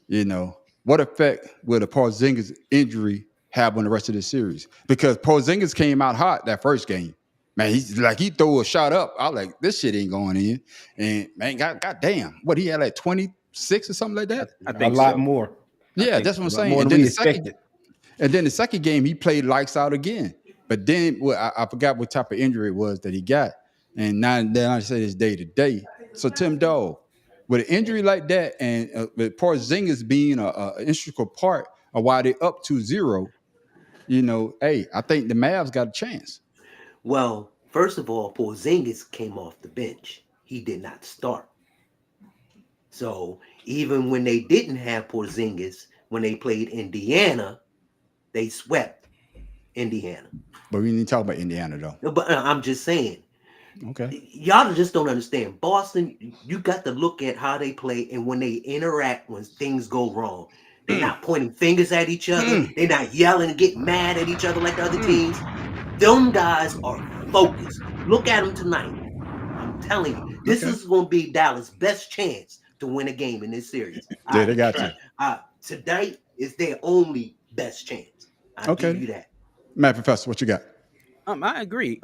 You know, what effect will the Porzingis injury have on the rest of the series? Because Porzingis came out hot that first game. Man, he threw a shot up. I was like, this shit ain't going in. And man, goddamn, what he had like 26 or something like that? I think a lot more. Yeah, that's what I'm saying. And then the second game, he played lights out again. But then I forgot what type of injury it was that he got. And then I say it's day to day. So Tim Dog, with an injury like that, and with Porzingis being an integral part of why they're up 2-0, you know, hey, I think the Mavs got a chance. Well, first of all, Porzingis came off the bench. He did not start. So even when they didn't have Porzingis, when they played Indiana, they swept Indiana. But we didn't talk about Indiana, though. But I'm just saying. Okay. Y'all just don't understand. Boston, you got to look at how they play and when they interact when things go wrong. They're not pointing fingers at each other. They're not yelling and getting mad at each other like the other teams. Them guys are focused. Look at them tonight. I'm telling you, this is going to be Dallas' best chance to win a game in this series. Yeah, they got you. Tonight is their only best chance. I'll give you that. Matt Professor, what you got? I agree.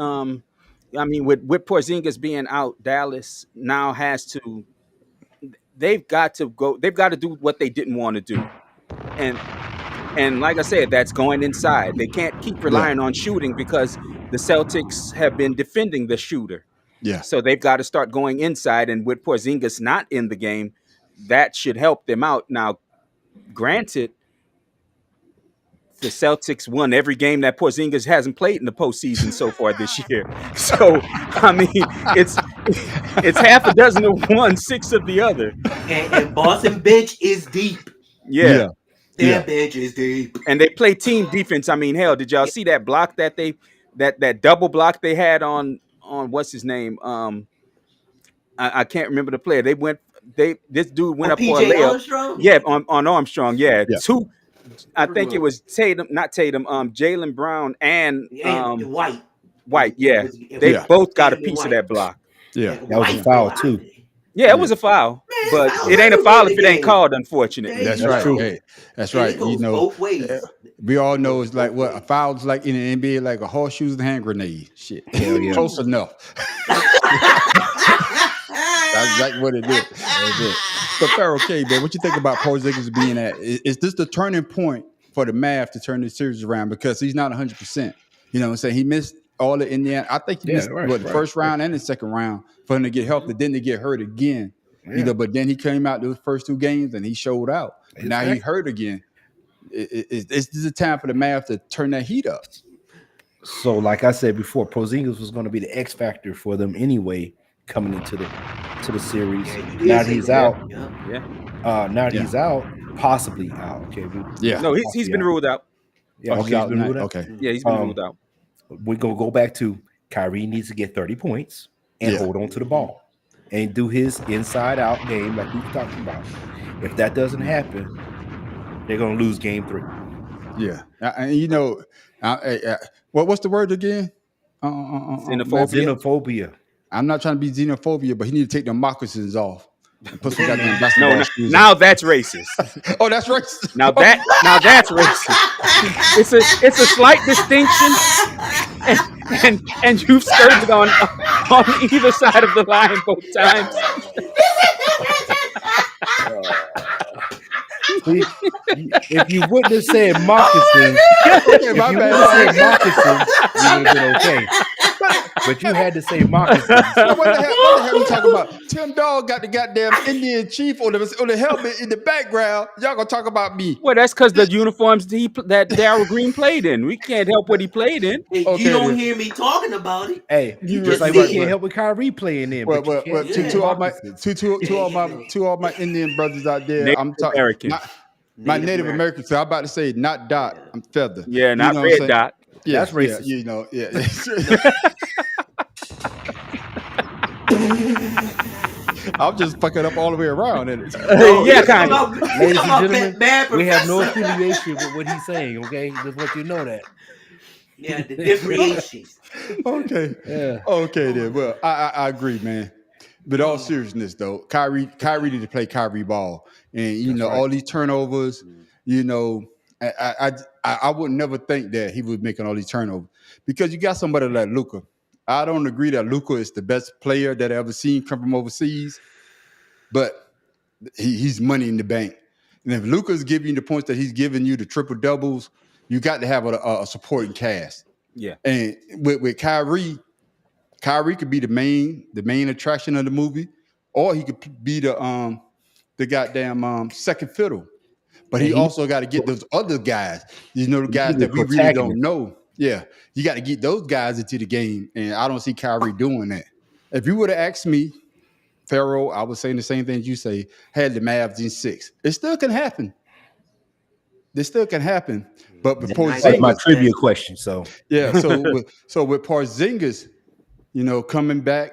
I mean, with Porzingis being out, Dallas now has to. They've got to go. They've got to do what they didn't want to do, and like I said, that's going inside. They can't keep Yeah. relying on shooting because the Celtics have been defending the shooter. Yeah. So they've got to start going inside, and with Porzingis not in the game, that should help them out. Now, granted, the Celtics won every game that Porzingis hasn't played in the postseason so far this year. So, I mean, it's half a dozen of one, 6 of the other. And Boston bench is deep. Yeah. Their bench is deep. And they play team defense. I mean, hell, did y'all see that block that they that double block they had on what's his name? I can't remember the player. This dude went up for a layup. Armstrong? Yeah, on Armstrong. Yeah. Yeah. Two. I think it was Tatum, not Tatum, Jaylen Brown and White. White. Yeah. They both got a piece of that block. Yeah. That was a foul too. Yeah, it was a foul. Man, But fouls it ain't a everywhere foul in if the it ain't game. called, unfortunately. That's There you right. go. Hey, that's And right. it goes You know, both ways. we all know it's like what a foul is like in the NBA, like a horseshoes and hand grenade. Shit. Hell yeah. Close enough. That's exactly what it is. That's it. But Pharaoh K, man, what you think about Porzingis being at? Is this the turning point for the Mavs to turn the series around? Because he's not 100%. You know what I'm saying? He missed all the Indiana. I think he missed the first round and the second round for him to get healthy, then to get hurt again. Yeah. You know, but then he came out those first 2 games and he showed out. Now he hurt again. This is the time for the Mavs to turn that heat up. So, like I said before, Porzingis was going to be the X factor for them anyway, coming into the series. Now that he's out, now that he's out, possibly out. Okay, No, he's been ruled out. Yeah, okay, he's been ruled out. Okay. Yeah, he's been ruled out. We're gonna go back to Kyrie needs to get 30 points and hold on to the ball and do his inside out game like we've talked about. If that doesn't happen, they're gonna lose game 3. Yeah, and you know, what's the word again? Xenophobia. I'm not trying to be xenophobia, but he need to take the moccasins off and put some goddamn basketball shoes now that's racist. Oh, that's racist. Now that's racist. It's a slight distinction, and you've skirted on either side of the line both times. If you wouldn't have said moccasins, you would have been okay. But you had to say moccasins. What the hell you talking about? Tim Dog got the goddamn Indian chief on the helmet in the background. Y'all gonna talk about me? Well, that's because the uniforms that Darryl Green played in. We can't help what he played in. You don't hear me talking about it. Hey, You just just like see we it. can't help with Kyrie playing in. Well, But you can't to say all moccasins. my Indian brothers out there, Native I'm talking American. my Native American. So I'm about to say not Dot, I'm Feather. Yeah, not You know what I'm Red saying? Dot. Yeah, That's racist. Yeah, you know, yeah. I'm just fucking up all the way around. Isn't it? Yeah, kind of. Ladies and gentlemen, we have no affiliation with what he's saying. Okay, just want you to know that. Yeah, the differentiations. Okay. Yeah. Okay then. Well, I agree, man. But all seriousness though, Kyrie need to play Kyrie ball, and you know all these turnovers. You know, I would never think that he was making all these turnovers because you got somebody like Luka. I don't agree that Luka is the best player that I ever seen come from overseas, but he's money in the bank. And if Luka's giving you the points that he's giving you, the triple doubles, you got to have a supporting cast. Yeah. And with Kyrie could be the main attraction of the movie, or he could be the goddamn second fiddle. But he also got to get those other guys, you know, the guys that we really don't know. Yeah, you got to get those guys into the game, and I don't see Kyrie doing that. If you would have asked me, Pharaoh, I was saying the same thing you say, had the Mavs in 6. It still can happen. This still can happen. But before That's my trivia question. So yeah, so with Porzingis, you know, coming back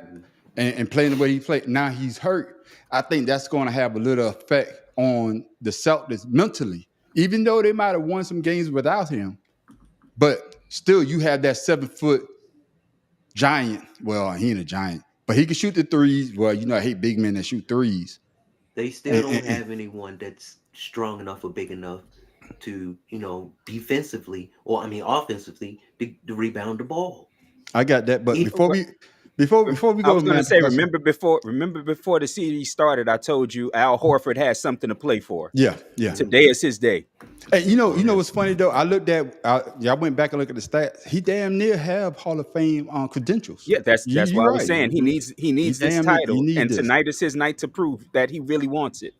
and playing the way he played, now he's hurt. I think that's going to have a little effect on the Celtics mentally, even though they might have won some games without him. But still, you have that 7-foot giant. Well, he ain't a giant, but he can shoot the threes. Well, you know, I hate big men that shoot threes. They still don't have anyone that's strong enough or big enough to, you know, defensively or offensively to rebound the ball. I got that. But Even- before we I go, was going man, to say, because remember before the series started, I told you Al Horford has something to play for. yeah. Today is his day. Hey, you know what's funny though? I went back and looked at the stats. He damn near have Hall of Fame credentials. Yeah, that's You why I was right. saying he needs this damn near- title, he need and this. tonight is his night to prove that he really wants it.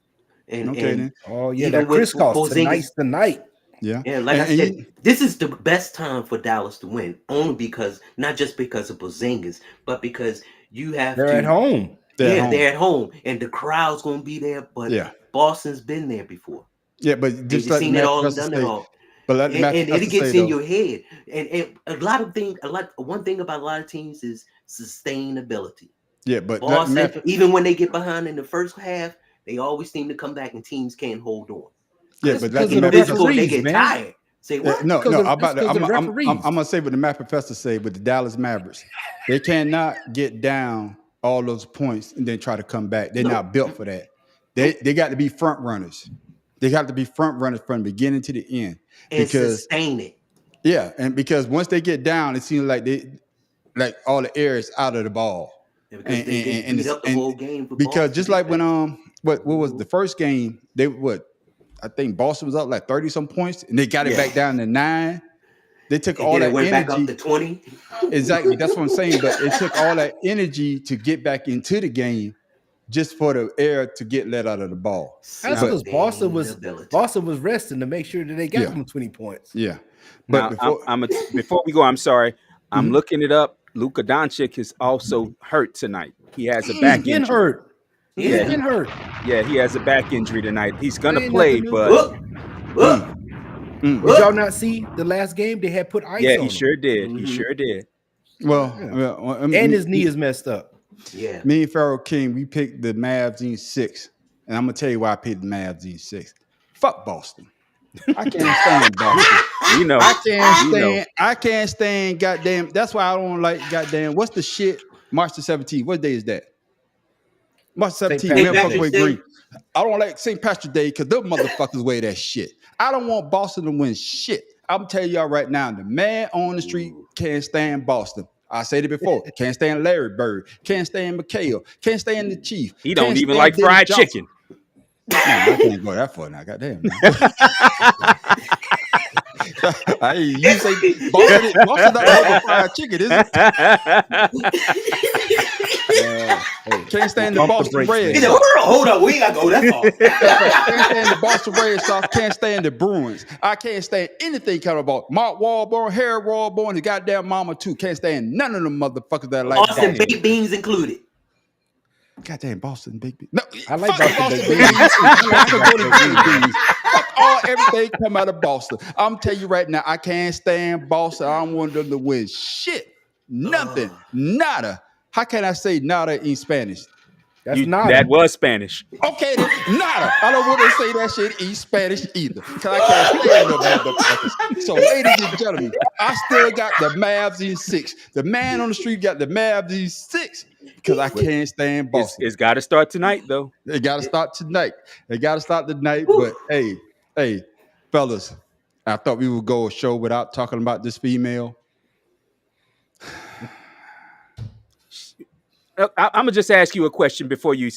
and, Okay, and then. Oh yeah, Even that with crisscross Porzingis- tonight. Yeah. Yeah, like And- I and said, you- this is the best time for Dallas to win. Only because, not just because of Porzingis, but because you have They're to. at home. They're at home. They're at home, and the crowd's gonna be there. But Yeah. Boston's been there before. Yeah, but They've just like seen it all and done it all. But let And, Matt and Professor it gets say, in though, your head. And one thing about a lot of teams is sustainability. yeah, but let Boston, Matt, even when they get behind in the first half, they always seem to come back and teams can't hold on. yeah, That's but because let of the Matt Physical, Professor, they referees, get man. tired. Say what? no, because of- I'm about that's to, because of the I'm referees. gonna say what the Matt Professor say with the Dallas Mavericks. They cannot get down all those points and then try to come back. They're not built for that. They got to be front runners. They got to be front runners from the beginning to the end. And Because sustain it. yeah, and because once they get down, it seems like all the air is out of the ball. Because they get and beat it's- up the and- whole game. For Because Boston just like when defense. what was the first game, I think Boston was up like 30 some points and they got it back down to 9. They took And all then that it went back up energy. to 20. Exactly. That's what I'm saying. But it took all that energy to get back into the game just for the air to get let out of the ball. That's because Sustainability. Boston was resting to make sure that they got Yeah. them 20 points. Yeah. Now, But before we go, I'm sorry. I'm Mhm. looking it up. Luka Doncic is also hurt tonight. He has a He's back been injury. hurt. He's Yeah. been hurt. Yeah, he has a back injury tonight. He's gonna Ain't play, nothing new. but Look, look, Mm. Did y'all not see the last game? They had put ice yeah, on he him. sure did. He Mhm. sure did. And his knee is messed up. yeah. Me and Pharaoh King, we picked the Mavs in 6. And I'm gonna tell you why I picked the Mavs in 6. Fuck Boston. I can't stand Boston. You know, I can't stand goddamn. That's why I don't like goddamn. What's the shit? March the 17th. What day is that? March 17th. St. Man, fuck Patrick's away Day. green. I don't like St. Patrick's Day because them motherfuckers wear that shit. I don't want Boston to win shit. I'm telling y'all right now, the man on the street can't stand Boston. I said it before. Can't stand Larry Bird. Can't stand McHale. Can't stand the Chief. he don't Can't even stand like Dennis fried Johnson. chicken. No, I can't go that far now. Goddamn. Man. Hey, you say Boston not over fried chicken, is it? Can't stand the Bump the Boston brakes, Red He man. said, Sox. hold up, we ain't gotta go that far. Can't stand the Boston Red Sox. Can't stand the Bruins. I can't stand anything coming about Mark Wahlberg, Harry Wahlberg, and his goddamn mama too. Can't stand none of them motherfuckers that like Austin Boston. baked beans included. Goddamn Boston baked beans. No, I like fuck Boston baked baked beans. beans. I can go to baked beans. Fuck everything come out of Boston. I'm telling you right now, I can't stand Boston. I don't want them to win shit. Nothing. Nada. How can I say nada in Spanish? That's not That was Spanish. Okay, then, nada. I don't want to say that shit in Spanish either. Because I can't stand them motherfuckers. So, ladies and gentlemen, I still got the Mavs in 6. The man on the street got the Mavs in 6. Because I can't stand Boston. It's got to start tonight, though. They got to start tonight. But hey, fellas, I thought we would go a show without talking about this female. I'm gonna just ask you a question before you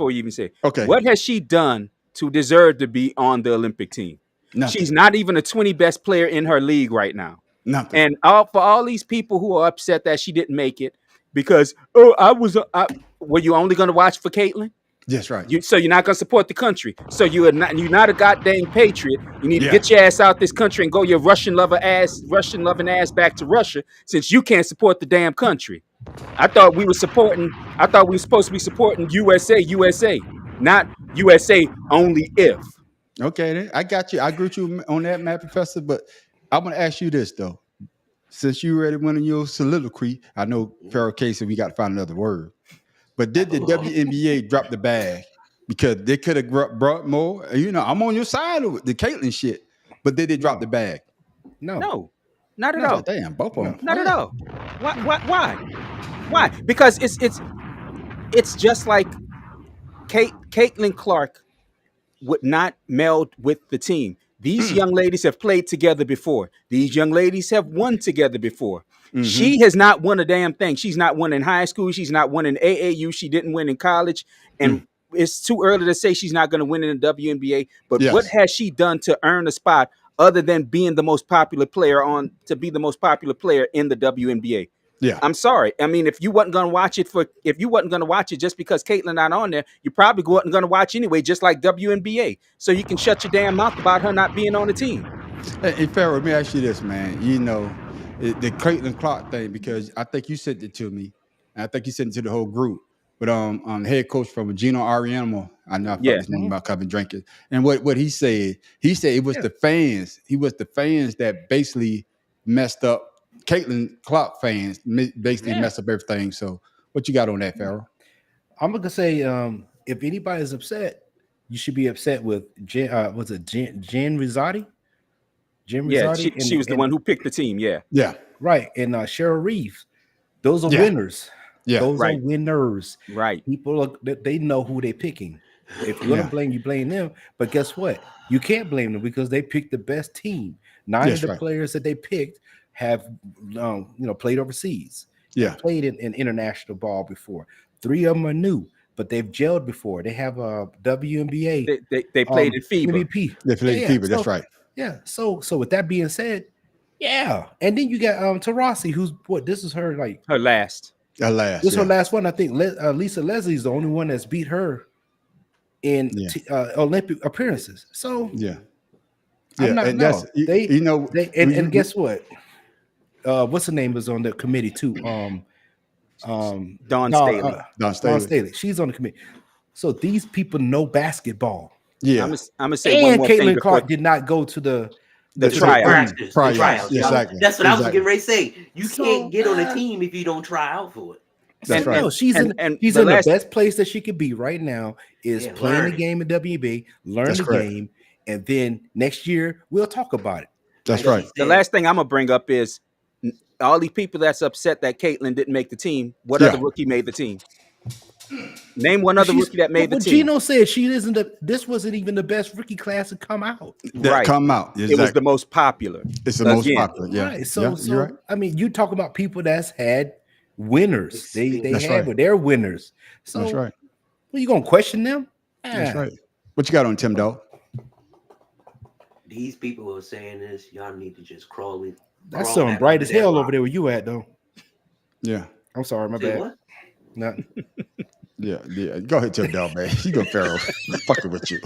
even say. Okay. What has she done to deserve to be on the Olympic team? Nothing. She's not even a 20 best player in her league right now. Nothing. And for all these people who are upset that she didn't make it because were you only going to watch for Caitlyn? That's right. So you're not going to support the country. So you're not a goddamn patriot. You need to Yeah. get your ass out this country and go your Russian loving ass back to Russia since you can't support the damn country. I thought we were supposed to be supporting USA, not USA only if. Okay, then. I got you. I agree with you on that, Matt Professor. But I'm going to ask you this, though. Since you already went in your soliloquy, I know Pharaoh K said we got to find another word. But did the WNBA drop the bag? Because they could have brought more. You know, I'm on your side of the Caitlyn shit. But did they drop the bag? No, not at all. Damn, both of them. Not at all. Why? Because it's just like Caitlin Clark would not meld with the team. These young ladies have played together before. These young ladies have won together before. Mm-hmm. She has not won a damn thing. She's not won in high school. She's not won in AAU. She didn't win in college. And it's too early to say she's not going to win in the WNBA. But what has she done to earn a spot other than being the most popular player to be the most popular player in the WNBA? Yeah, I'm sorry. I mean, if you wasn't gonna watch it just because Caitlin not on there, you probably wasn't gonna watch anyway, just like WNBA. So you can shut your damn mouth about her not being on the team. Hey, Pharaoh, let me ask you this, man. You know, the Caitlin Clark thing, because I think you sent it to me, and I think you sent it to the whole group. But the head coach from Gino Ariano, I know I forgot his name about Kevin drinking, and what he said it was the fans. He was the fans that basically messed up. Caitlin Clark fans basically messed up everything. So, what you got on that, Pharaoh? I'm gonna say, if anybody's upset, you should be upset with Jen Rizzotti. Yeah, she was the one who picked the team. Yeah, right. And Cheryl Reeves. Those are winners. Yeah, those are winners. Right. People they know who they're picking. If you're gonna blame, you blame them. But guess what? You can't blame them because they picked the best team. 9 of the players that they picked have played overseas. Yeah, played in international ball before. 3 of them are new, but they've gelled before. They have a WNBA. They played in FIBA. MVP. They played in FIBA. That's right. Yeah. So with that being said, and then you got Taurasi, who's this is her her last. This is her last one. I think Lisa Leslie's the only one that's beat her in Olympic appearances. So I'm not. No, and guess what? What's her name is on the committee too? Dawn Staley. Dawn Staley. She's on the committee. So these people know basketball. Yeah, I'm gonna say one more Caitlin thing. Clark did not go to the tryouts. Exactly. That's what I was getting ready to say. You can't get on a team if you don't try out for it. That's right. No, she's in the best place that she could be right now is playing the game in WNBA, learn the game, and then next year we'll talk about it. That's right. The last thing I'm gonna bring up is all these people that's upset that Caitlin didn't make the team. What other rookie made the team? Name one other rookie that made the team. Gino said this wasn't even the best rookie class to come out. Come out. Exactly. It was the most popular. It's the most popular. Yeah. Right. So I mean, you talk about people that's had winners. They but they're winners. So that's right. Well, you gonna question them? That's right. What you got on Tim Dog? These people who are saying this, y'all need to just crawl it. That's something bright as hell over there where you at, though. Yeah. I'm sorry, my bad. What? Nothing. Yeah. Go ahead, Tim Dog, man. You go, Pharaoh. Fucking with you.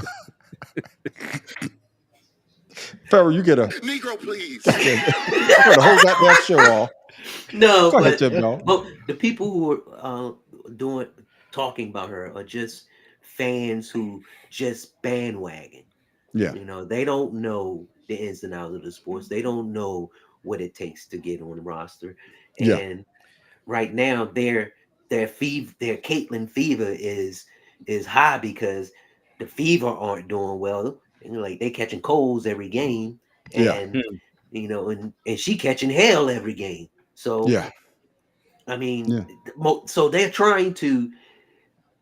Pharaoh, you get a Negro, please. the whole goddamn show off. No, go ahead, Tim Dog. But the people who are talking about her are just fans who just bandwagon. Yeah. They don't know the ins and outs of the sports. They don't know what it takes to get on the roster. And right now their Caitlin fever is high because the Fever aren't doing well. Like they catching colds every game. And and she catching hell every game. So I mean, so they're trying to,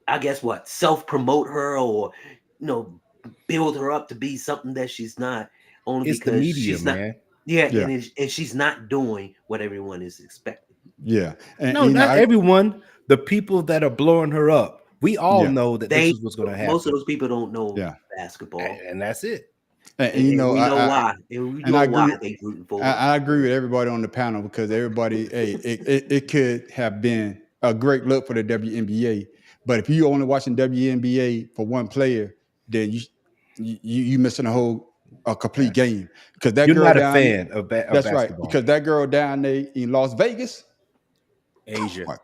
I guess, self-promote her or build her up to be something that she's not. Only it's because the media, she's not, man. And she's not doing what everyone is expecting. Yeah, and, no, not everyone. The people that are blowing her up, we all know that this is what's going to happen. Most of those people don't know basketball, and that's it. And we know why. And we know why they rooting for. I agree with everybody on the panel because everybody, it could have been a great look for the WNBA, but if you only watching WNBA for one player, then you missing a complete game because that you're girl not a down fan of that's basketball. right, because that girl down there in Las Vegas, Asia.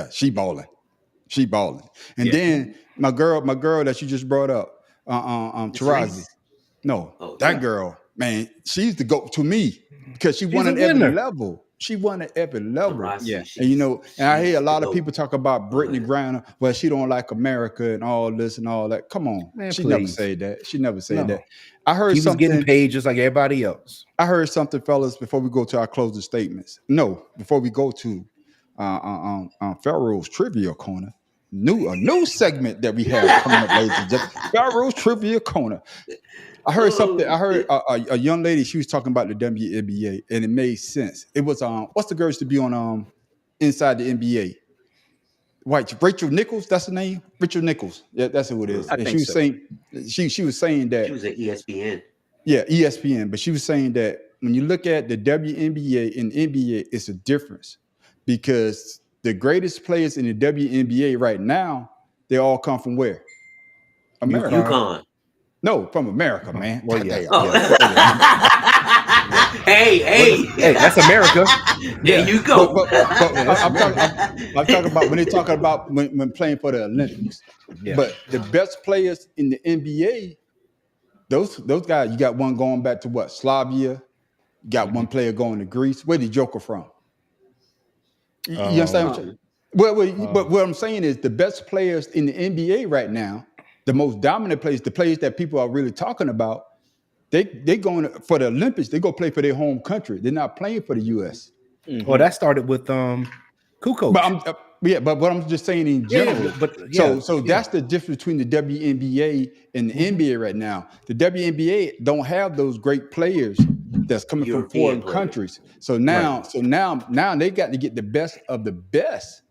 She balling, and then my girl that you just brought up, Taurasi. No, that girl, man, she's the GOAT to me because she won at every level. She won at every level. Taurasi, and I hear a lot of people talk about Brittany Griner. Well, she don't like America and all this and all that. Come on, man, she please. never said that. She never said that. I heard he was getting paid just like everybody else. I heard something, fellas, before we go to our closing statements. No, before we go to Pharaoh's Trivia Corner, a new segment that we have coming up, ladies and gentlemen. Pharaoh's Trivia Corner. I heard something. I Oh, heard shit. a young lady. She was talking about the WNBA, and it made sense. It was what's the girls to be on inside the NBA? White Rachel Nichols. That's the name. Rachel Nichols. Yeah, that's who it is. I And think she was so. saying she was saying that She was at ESPN. yeah, ESPN. But she was saying that when you look at the WNBA and NBA, it's a difference because the greatest players in the WNBA right now, they all come from where? America. UConn. No, from America, man. Well, yeah. Oh. Yeah. hey. Hey, that's America. There you go. But I'm talking about when they're talking about when playing for the Olympics. Yeah. But the best players in the NBA, those guys, you got one going back to what? Slavia. You got one player going to Greece. Where did Joker from? You understand what I'm saying? But what I'm saying is the best players in the NBA right now, the most dominant players, the players that people are really talking about, they going for the Olympics. They go play for their home country. They're not playing for the U.S. Well, that started with Kukoc. But what I'm just saying in general. So yeah. that's the difference between the WNBA and the NBA right now. The WNBA don't have those great players that's coming from foreign countries. So now they got to get the best of the best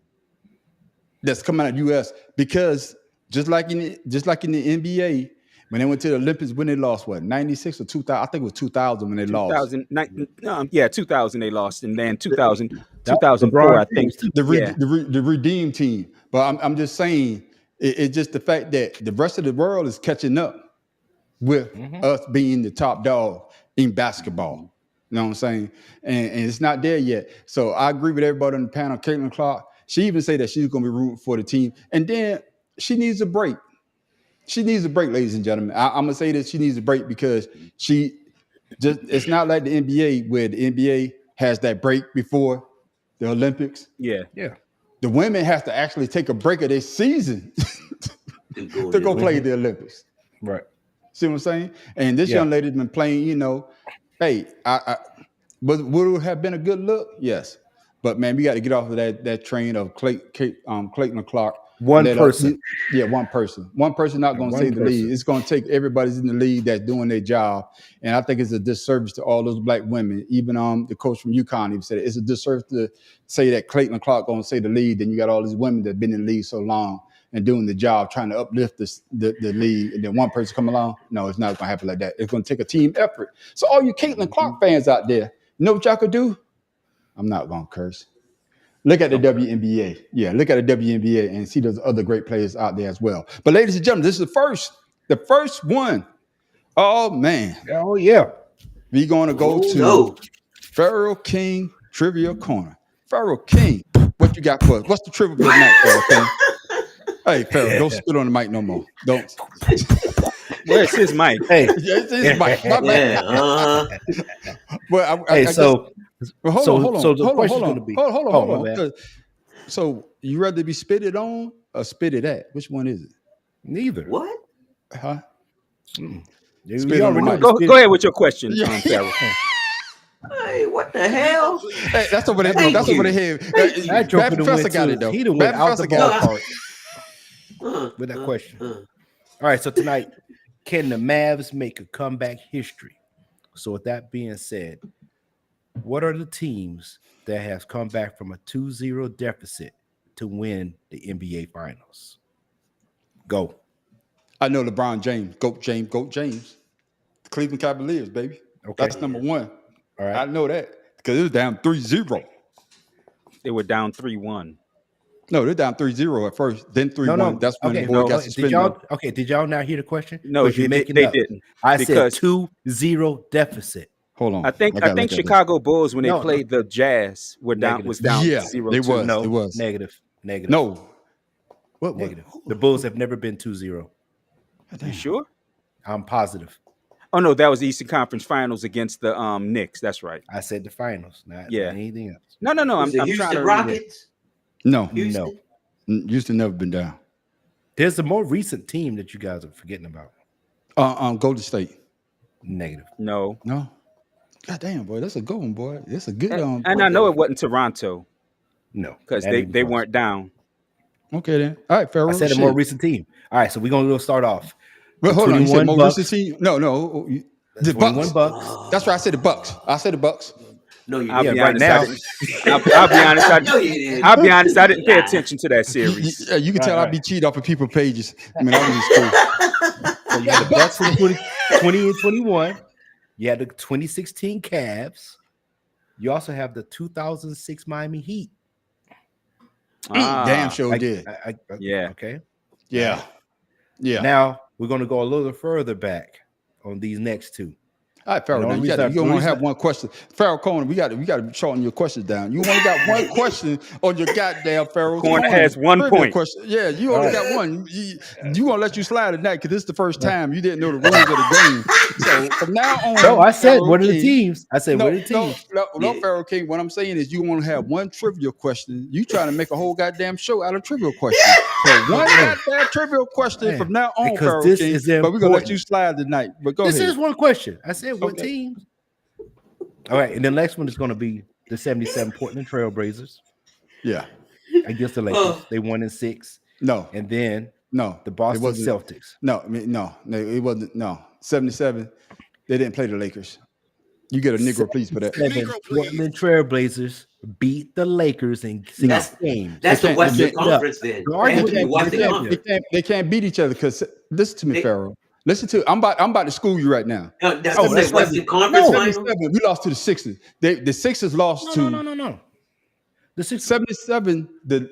that's coming out of the US because just like in the NBA, when they went to the Olympics, when they lost, what, 96 or 2000? I think it was 2000 when they lost. 2000 they lost, and then 2004, I think. The Redeem team. But I'm just saying, it's just the fact that the rest of the world is catching up with us being the top dog in basketball. You know what I'm saying? And it's not there yet. So I agree with everybody on the panel. Caitlin Clark, she even said that she's going to be rooting for the team. And then she needs a break. She needs a break, ladies and gentlemen. I'm going to say that she needs a break because it's not like the NBA where the NBA has that break before the Olympics. Yeah. The women have to actually take a break of their season to go play the Olympics. Right. See what I'm saying? And this young lady's been playing, hey, would it have been a good look? Yes. But, man, we got to get off of that train of Caitlin Clark. One person. One person. One person not going to save the league. It's going to take everybody's in the league that's doing their job. And I think it's a disservice to all those black women. Even the coach from UConn even said it's a disservice to say that Caitlin Clark going to save the league. Then you got all these women that have been in the league so long and doing the job, trying to uplift the league. And then one person come along. No, it's not going to happen like that. It's going to take a team effort. So all you Caitlin Clark fans out there, you know what y'all could do? I'm not going to curse. Look at the WNBA. Yeah, look at the WNBA and see those other great players out there as well. But ladies and gentlemen, this is the first one. Oh, man. Oh, yeah. We're going to go to Pharaoh King Trivia Corner. Pharaoh King, what you got for us? What's the trivia for tonight, Pharaoh King? Hey, Pharaoh, don't spit on the mic no more. Don't. Where's his mic? Hey. It's his mic. My bad. Well, hold on. So you rather be spitted on or spitted at? Which one is it? Neither. What? Huh? Go ahead with your question, Pharaoh. Hey, what the hell? Hey, that's over there. That's over there. Bad Professor got it though. He done went out the ballpark with that question. All right, so tonight, can the Mavs make a comeback history? So with that being said, what are the teams that has come back from a 2-0 deficit to win the NBA Finals? Go. I know LeBron James. Goat James. Cleveland Cavaliers, baby. Okay. That's number one. All right. I know that because it was down 3-0. They were down 3-1. No, they're down 3-0 at first, then 3-1. No. That's when the boy got suspended. Did y'all not hear the question? No, they didn't. I said 2-0 deficit. Hold on. I think Chicago Bulls when they played the Jazz was down 0-2. It was. Negative. No. What? Negative. The Bulls have never been 2-0. You sure? I'm positive. Oh no, that was the Eastern Conference Finals against the Knicks. That's right. I said the finals, not anything else. No. I'm trying to Rockets. No. Houston never been down. There's a more recent team that you guys are forgetting about. Golden State. Negative. No. God damn, boy, that's a good one, boy. That's a good and I know it wasn't Toronto. No, because they weren't down. Okay then. All right, Pharaoh. I said a more recent team. All right, so we're gonna start off. Well, hold on. You said 21 more Bucks. recent team? No. The 21 Bucks. Bucks. That's right. I said the Bucks. No, you I'll didn't. be right honest. now. I'll be honest. No, you didn't. I'll be honest. I didn't pay Nah. attention to that series. You can tell I Right. be cheating off of people's pages. I mean, I was in school. So you had the Bucks in 20 and 21. You had the 2016 Cavs. You also have the 2006 Miami Heat. Damn sure did. Yeah. Okay. Yeah. Now we're going to go a little further back on these next two. All right, Pharaoh. You only have one question. Pharaoh Corner, we got to shorten your questions down. You only got one question on your goddamn Pharaoh Corner has 1 point. Question. Yeah, you only got one. You gonna let you slide tonight because this is the first time you didn't know the rules of the game. So from now on, No, I said Pharaoh what are the King- teams? I said what are the teams? No, Pharaoh King. What I'm saying is you want to have one trivia question. You trying to make a whole goddamn show out of trivia questions. So one goddamn trivia question Man, from now on, because Pharaoh this King. is But we're gonna let important. you slide tonight. But go This ahead. is one question. I said what Okay. teams? All right, and the next one is going to be the 77 Portland Trailblazers Yeah. against the Lakers. They won in 6. No. And then No. the Boston wasn't- Celtics. No, I mean, no, it wasn't. No, 77. They didn't play the Lakers. You get a Negro, please, for that. 7 Portland Trailblazers beat the Lakers in 6 games. That's the can't- Western they can't- Conference then. The argument They have to be that- Western they can't- Conference. They can't beat each other because listen to me, They- Pharaoh. Listen to I'm about to school you right now. That's Oh, the that's Western right. Conference No, final. 77, we lost to the Sixers. The Sixers lost to No. The 6 77. The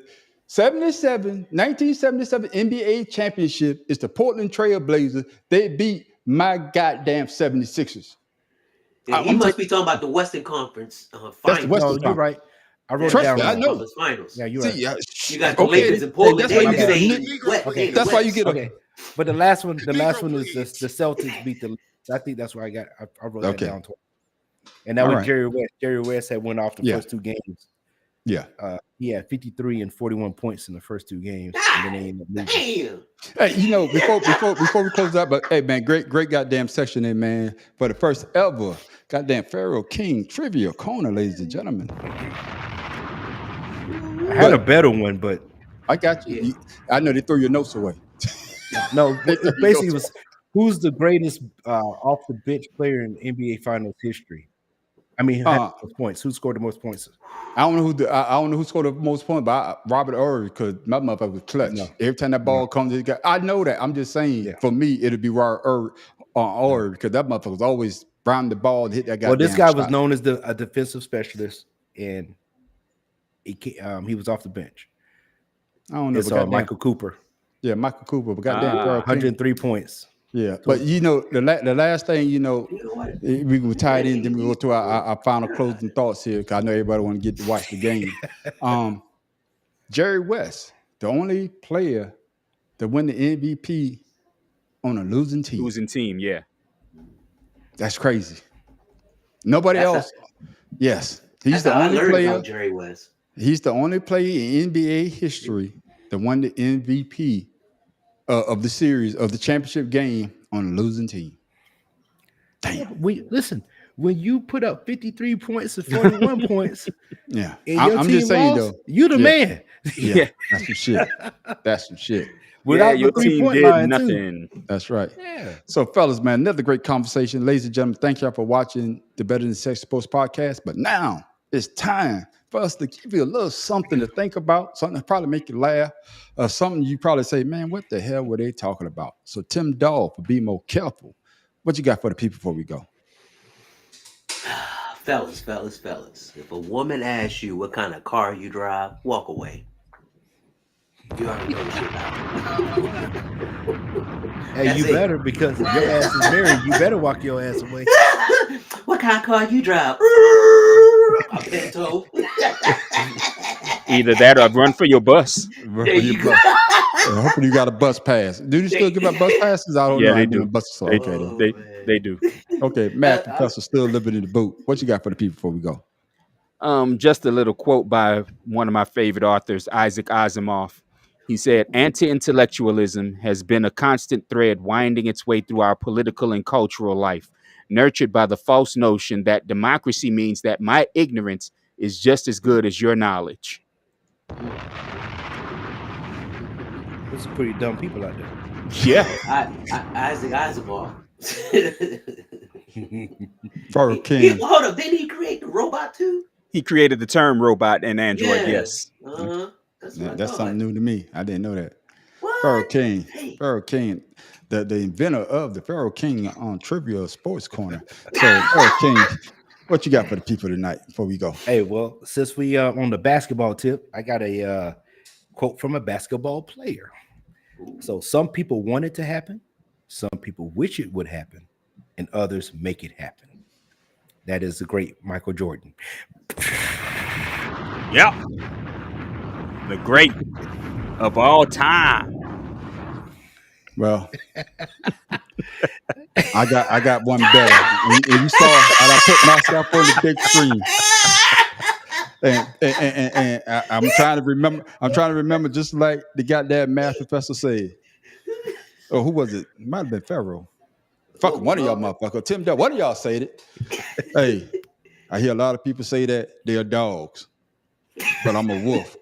1977 NBA championship is the Portland Trail Blazers. They beat my goddamn 76ers. Yeah, he must be talking about the Western Conference the finals. Western No, you're right. I wrote it Trust down. me, I wrong. know. Conference finals. Yeah, you're See, right. You got the okay, Lakers and Portland. that's why you They get a in Nick- the West. okay, That's why you get a Okay, but the last one is the Celtics beat the. I think that's why I wrote that Okay. down. And that All was right. Jerry West. Jerry West had went off the Yeah. first 2 games. Yeah. He had 53 and 41 points in the first 2 games, and then they ended up losing. Damn. Hey, you know, before we close out, but hey, man, great goddamn section there, man. For the first ever goddamn Pharaoh King trivia corner, ladies and gentlemen. I had a better one, but I got you. I know they threw your notes away. no. It basically was who's the greatest off the bench player in NBA Finals history. I mean, who had the most points? Who scored the most points? I don't know I don't know who scored the most points, but Robert Ory, because my motherfucker was clutch. No. Every time that ball comes, I know that. I'm just saying, Yeah. for me, it'll be Robert Ory, because that motherfucker was always round the ball and hit that guy. Well, this guy was known as a defensive specialist, and he was off the bench. I don't know. It's but goddamn- Michael Cooper, Yeah, Michael Cooper, but goddamn, Pharaoh King. 103 points. Yeah, but you know, the last thing, you know, You know what? we will tie it in, then we go to our final closing thoughts here, because I know everybody want to get to watch the game. Jerry West, the only player to win the MVP on a losing team. Losing team, yeah. That's crazy. Nobody That's else. Yes, he's That's the how I only learned player. about Jerry West. He's the only player in NBA history that won the MVP of the series of the championship game on a losing team. Damn. Listen, when you put up 53 points and 41 points, Yeah, and I'm your just team saying lost, though. you the Yeah. man. Yeah, that's some shit. That's some shit. Without your the team 3-point did line, too. nothing. That's right. Yeah. So, fellas, man, another great conversation. Ladies and gentlemen, thank y'all for watching the Better Than Sex Sports podcast. But now it's time for us to give you a little something to think about, something to probably make you laugh, something you probably say, man, what the hell were they talking about? So, Tim Dahl, for Be More Careful, what you got for the people before we go? Fellas. If a woman asks you what kind of car you drive, walk away. You already know what you're about. Hey, That's you it. better, because if your ass is married, you better walk your ass away. What kind of car you drive? A Pinto. Either that or run for your bus. There you go. Hopefully you got a bus pass. Do they still give out bus passes? I don't Yeah, know. they I ain't been do. to buses, so They, okay, then. they do. Okay, Matt, Professor, still living in the boot. What you got for the people before we go? Just a little quote by one of my favorite authors, Isaac Asimov. He said, "Anti-intellectualism has been a constant thread winding its way through our political and cultural life, nurtured by the false notion that democracy means that my ignorance is just as good as your knowledge." There's some pretty dumb people out there. Yeah. Isaac Asimov. Pharaoh King. Hold up, didn't he create the robot too? He created the term robot and android. Yeah. Yes. That's Yeah, what I that's thought. something new to me. I didn't know that. What? Pharaoh King. Hey. Pharaoh King, the inventor of the Pharaoh King on Trivia Sports Corner. So Pharaoh King, what you got for the people tonight before we go? Hey, well, since we on the basketball tip, I got a quote from a basketball player. So some people want it to happen, some people wish it would happen, and others make it happen. That is the great Michael Jordan. Yep. The great of all time. Well, I got one better. And you saw I put myself on the big screen. And I'm trying to remember. I'm trying to remember, just like the goddamn math professor said. Oh, who was it? It might have been Pharaoh. Fucking one of y'all motherfuckers. Tim Dell, one of y'all said it. Hey, I hear a lot of people say that they're dogs, but I'm a wolf.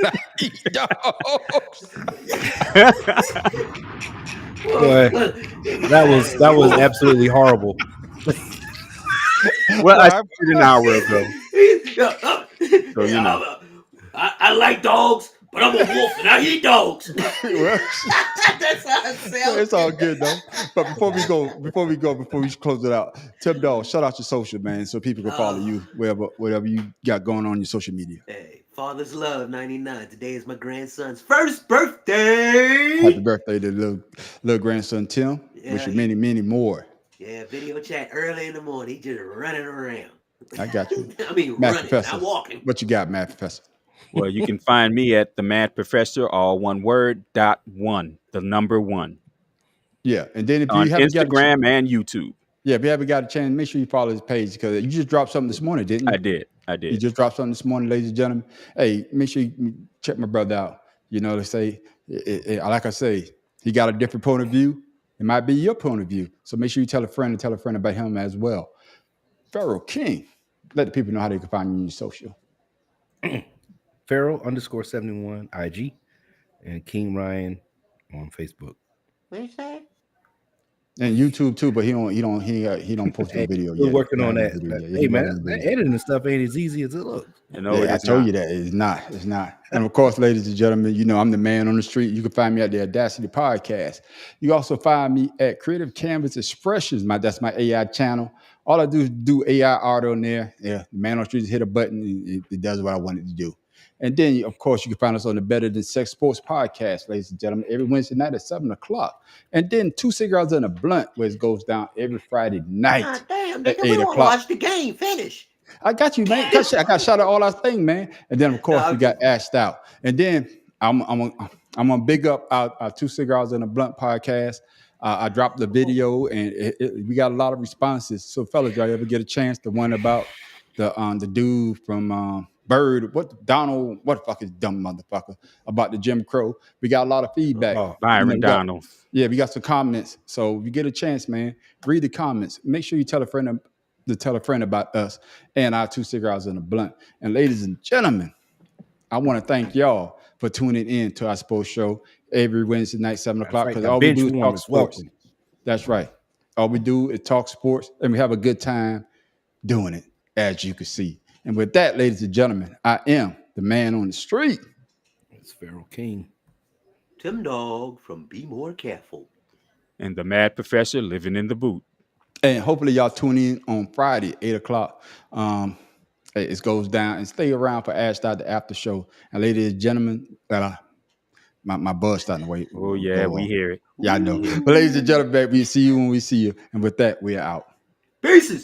I eat dogs. Boy, that was absolutely horrible. Well, I said it an hour ago. So, you know. I like dogs, but I'm a wolf and I eat dogs. Well, that's how it sounds. it's all good though. But before we close it out, Tim Dog, shout out your social, man, so people can follow you whatever you got going on your social media. Hey, Father's Love 99. Today is my grandson's first birthday. Happy birthday to little grandson Tim. Yeah, Wish you many, many more. Yeah, video chat early in the morning. He just running around. I got you. I mean, Math running, Professor. not walking. What you got, Math Professor? Well, you can find me at the Mad Professor, all one word, .1, the number 1. Yeah, and then if you On haven't got Instagram and YouTube. Yeah, if you haven't got a chance, make sure you follow his page, because you just dropped something this morning, didn't you? I did. You just dropped something this morning, ladies and gentlemen. Hey, make sure you check my brother out. You know, they say, like I say, he got a different point of view. It might be your point of view. So make sure you tell a friend about him as well. Pharaoh King. Let the people know how they can find you on your social. Pharaoh_71 IG and King Ryan on Facebook. What you say? And YouTube too, but he don't post no video yet. We're working on that. Hey man, that editing stuff ain't as easy as it looks. I told you that it's not. And of course, ladies and gentlemen, you know I'm the man on the street. You can find me at the Audacity Podcast. You also find me at Creative Canvas Expressions. That's my AI channel. All I do is do AI art on there. Yeah, the man on the street just hit a button and it does what I want it to do. And then, of course, you can find us on the Better Than Sex Sports Podcast, ladies and gentlemen, every Wednesday night at 7 o'clock. And then 2 Cigarettes and a Blunt, where it goes down every Friday night. God damn, at nigga, 8 we don't o'clock. watch the game. Finish. I got you, man. I got shot at all our thing, man. And then, of course, we got Ashed Out. And then I'm gonna big up our 2 Cigarettes and a Blunt podcast. I dropped the video, and we got a lot of responses. So, fellas, y'all ever get a chance? The one about the dude from Bird, Donald, what the fuck is dumb motherfucker about the Jim Crow? We got a lot of feedback. Byron Donald. We got some comments. So if you get a chance, man, read the comments. Make sure you tell a friend about us and our 2 Cigarettes and a Blunt. And ladies and gentlemen, I want to thank y'all for tuning in to our sports show every Wednesday night, 7 o'clock. Because all we do is talk sports. That's right. All we do is talk sports, and we have a good time doing it, as you can see. And with that, ladies and gentlemen, I am the man on the street. It's Pharaoh King. Tim Dog from Be More Careful. And the Mad Professor living in the boot. And hopefully y'all tune in on Friday, 8 o'clock. It goes down, and stay around for Ashed Out, the after show. And ladies and gentlemen, my buzz starting to wait. Oh, yeah, we hear it. Yeah, I know. But ladies and gentlemen, we see you when we see you. And with that, we're out. Pieces.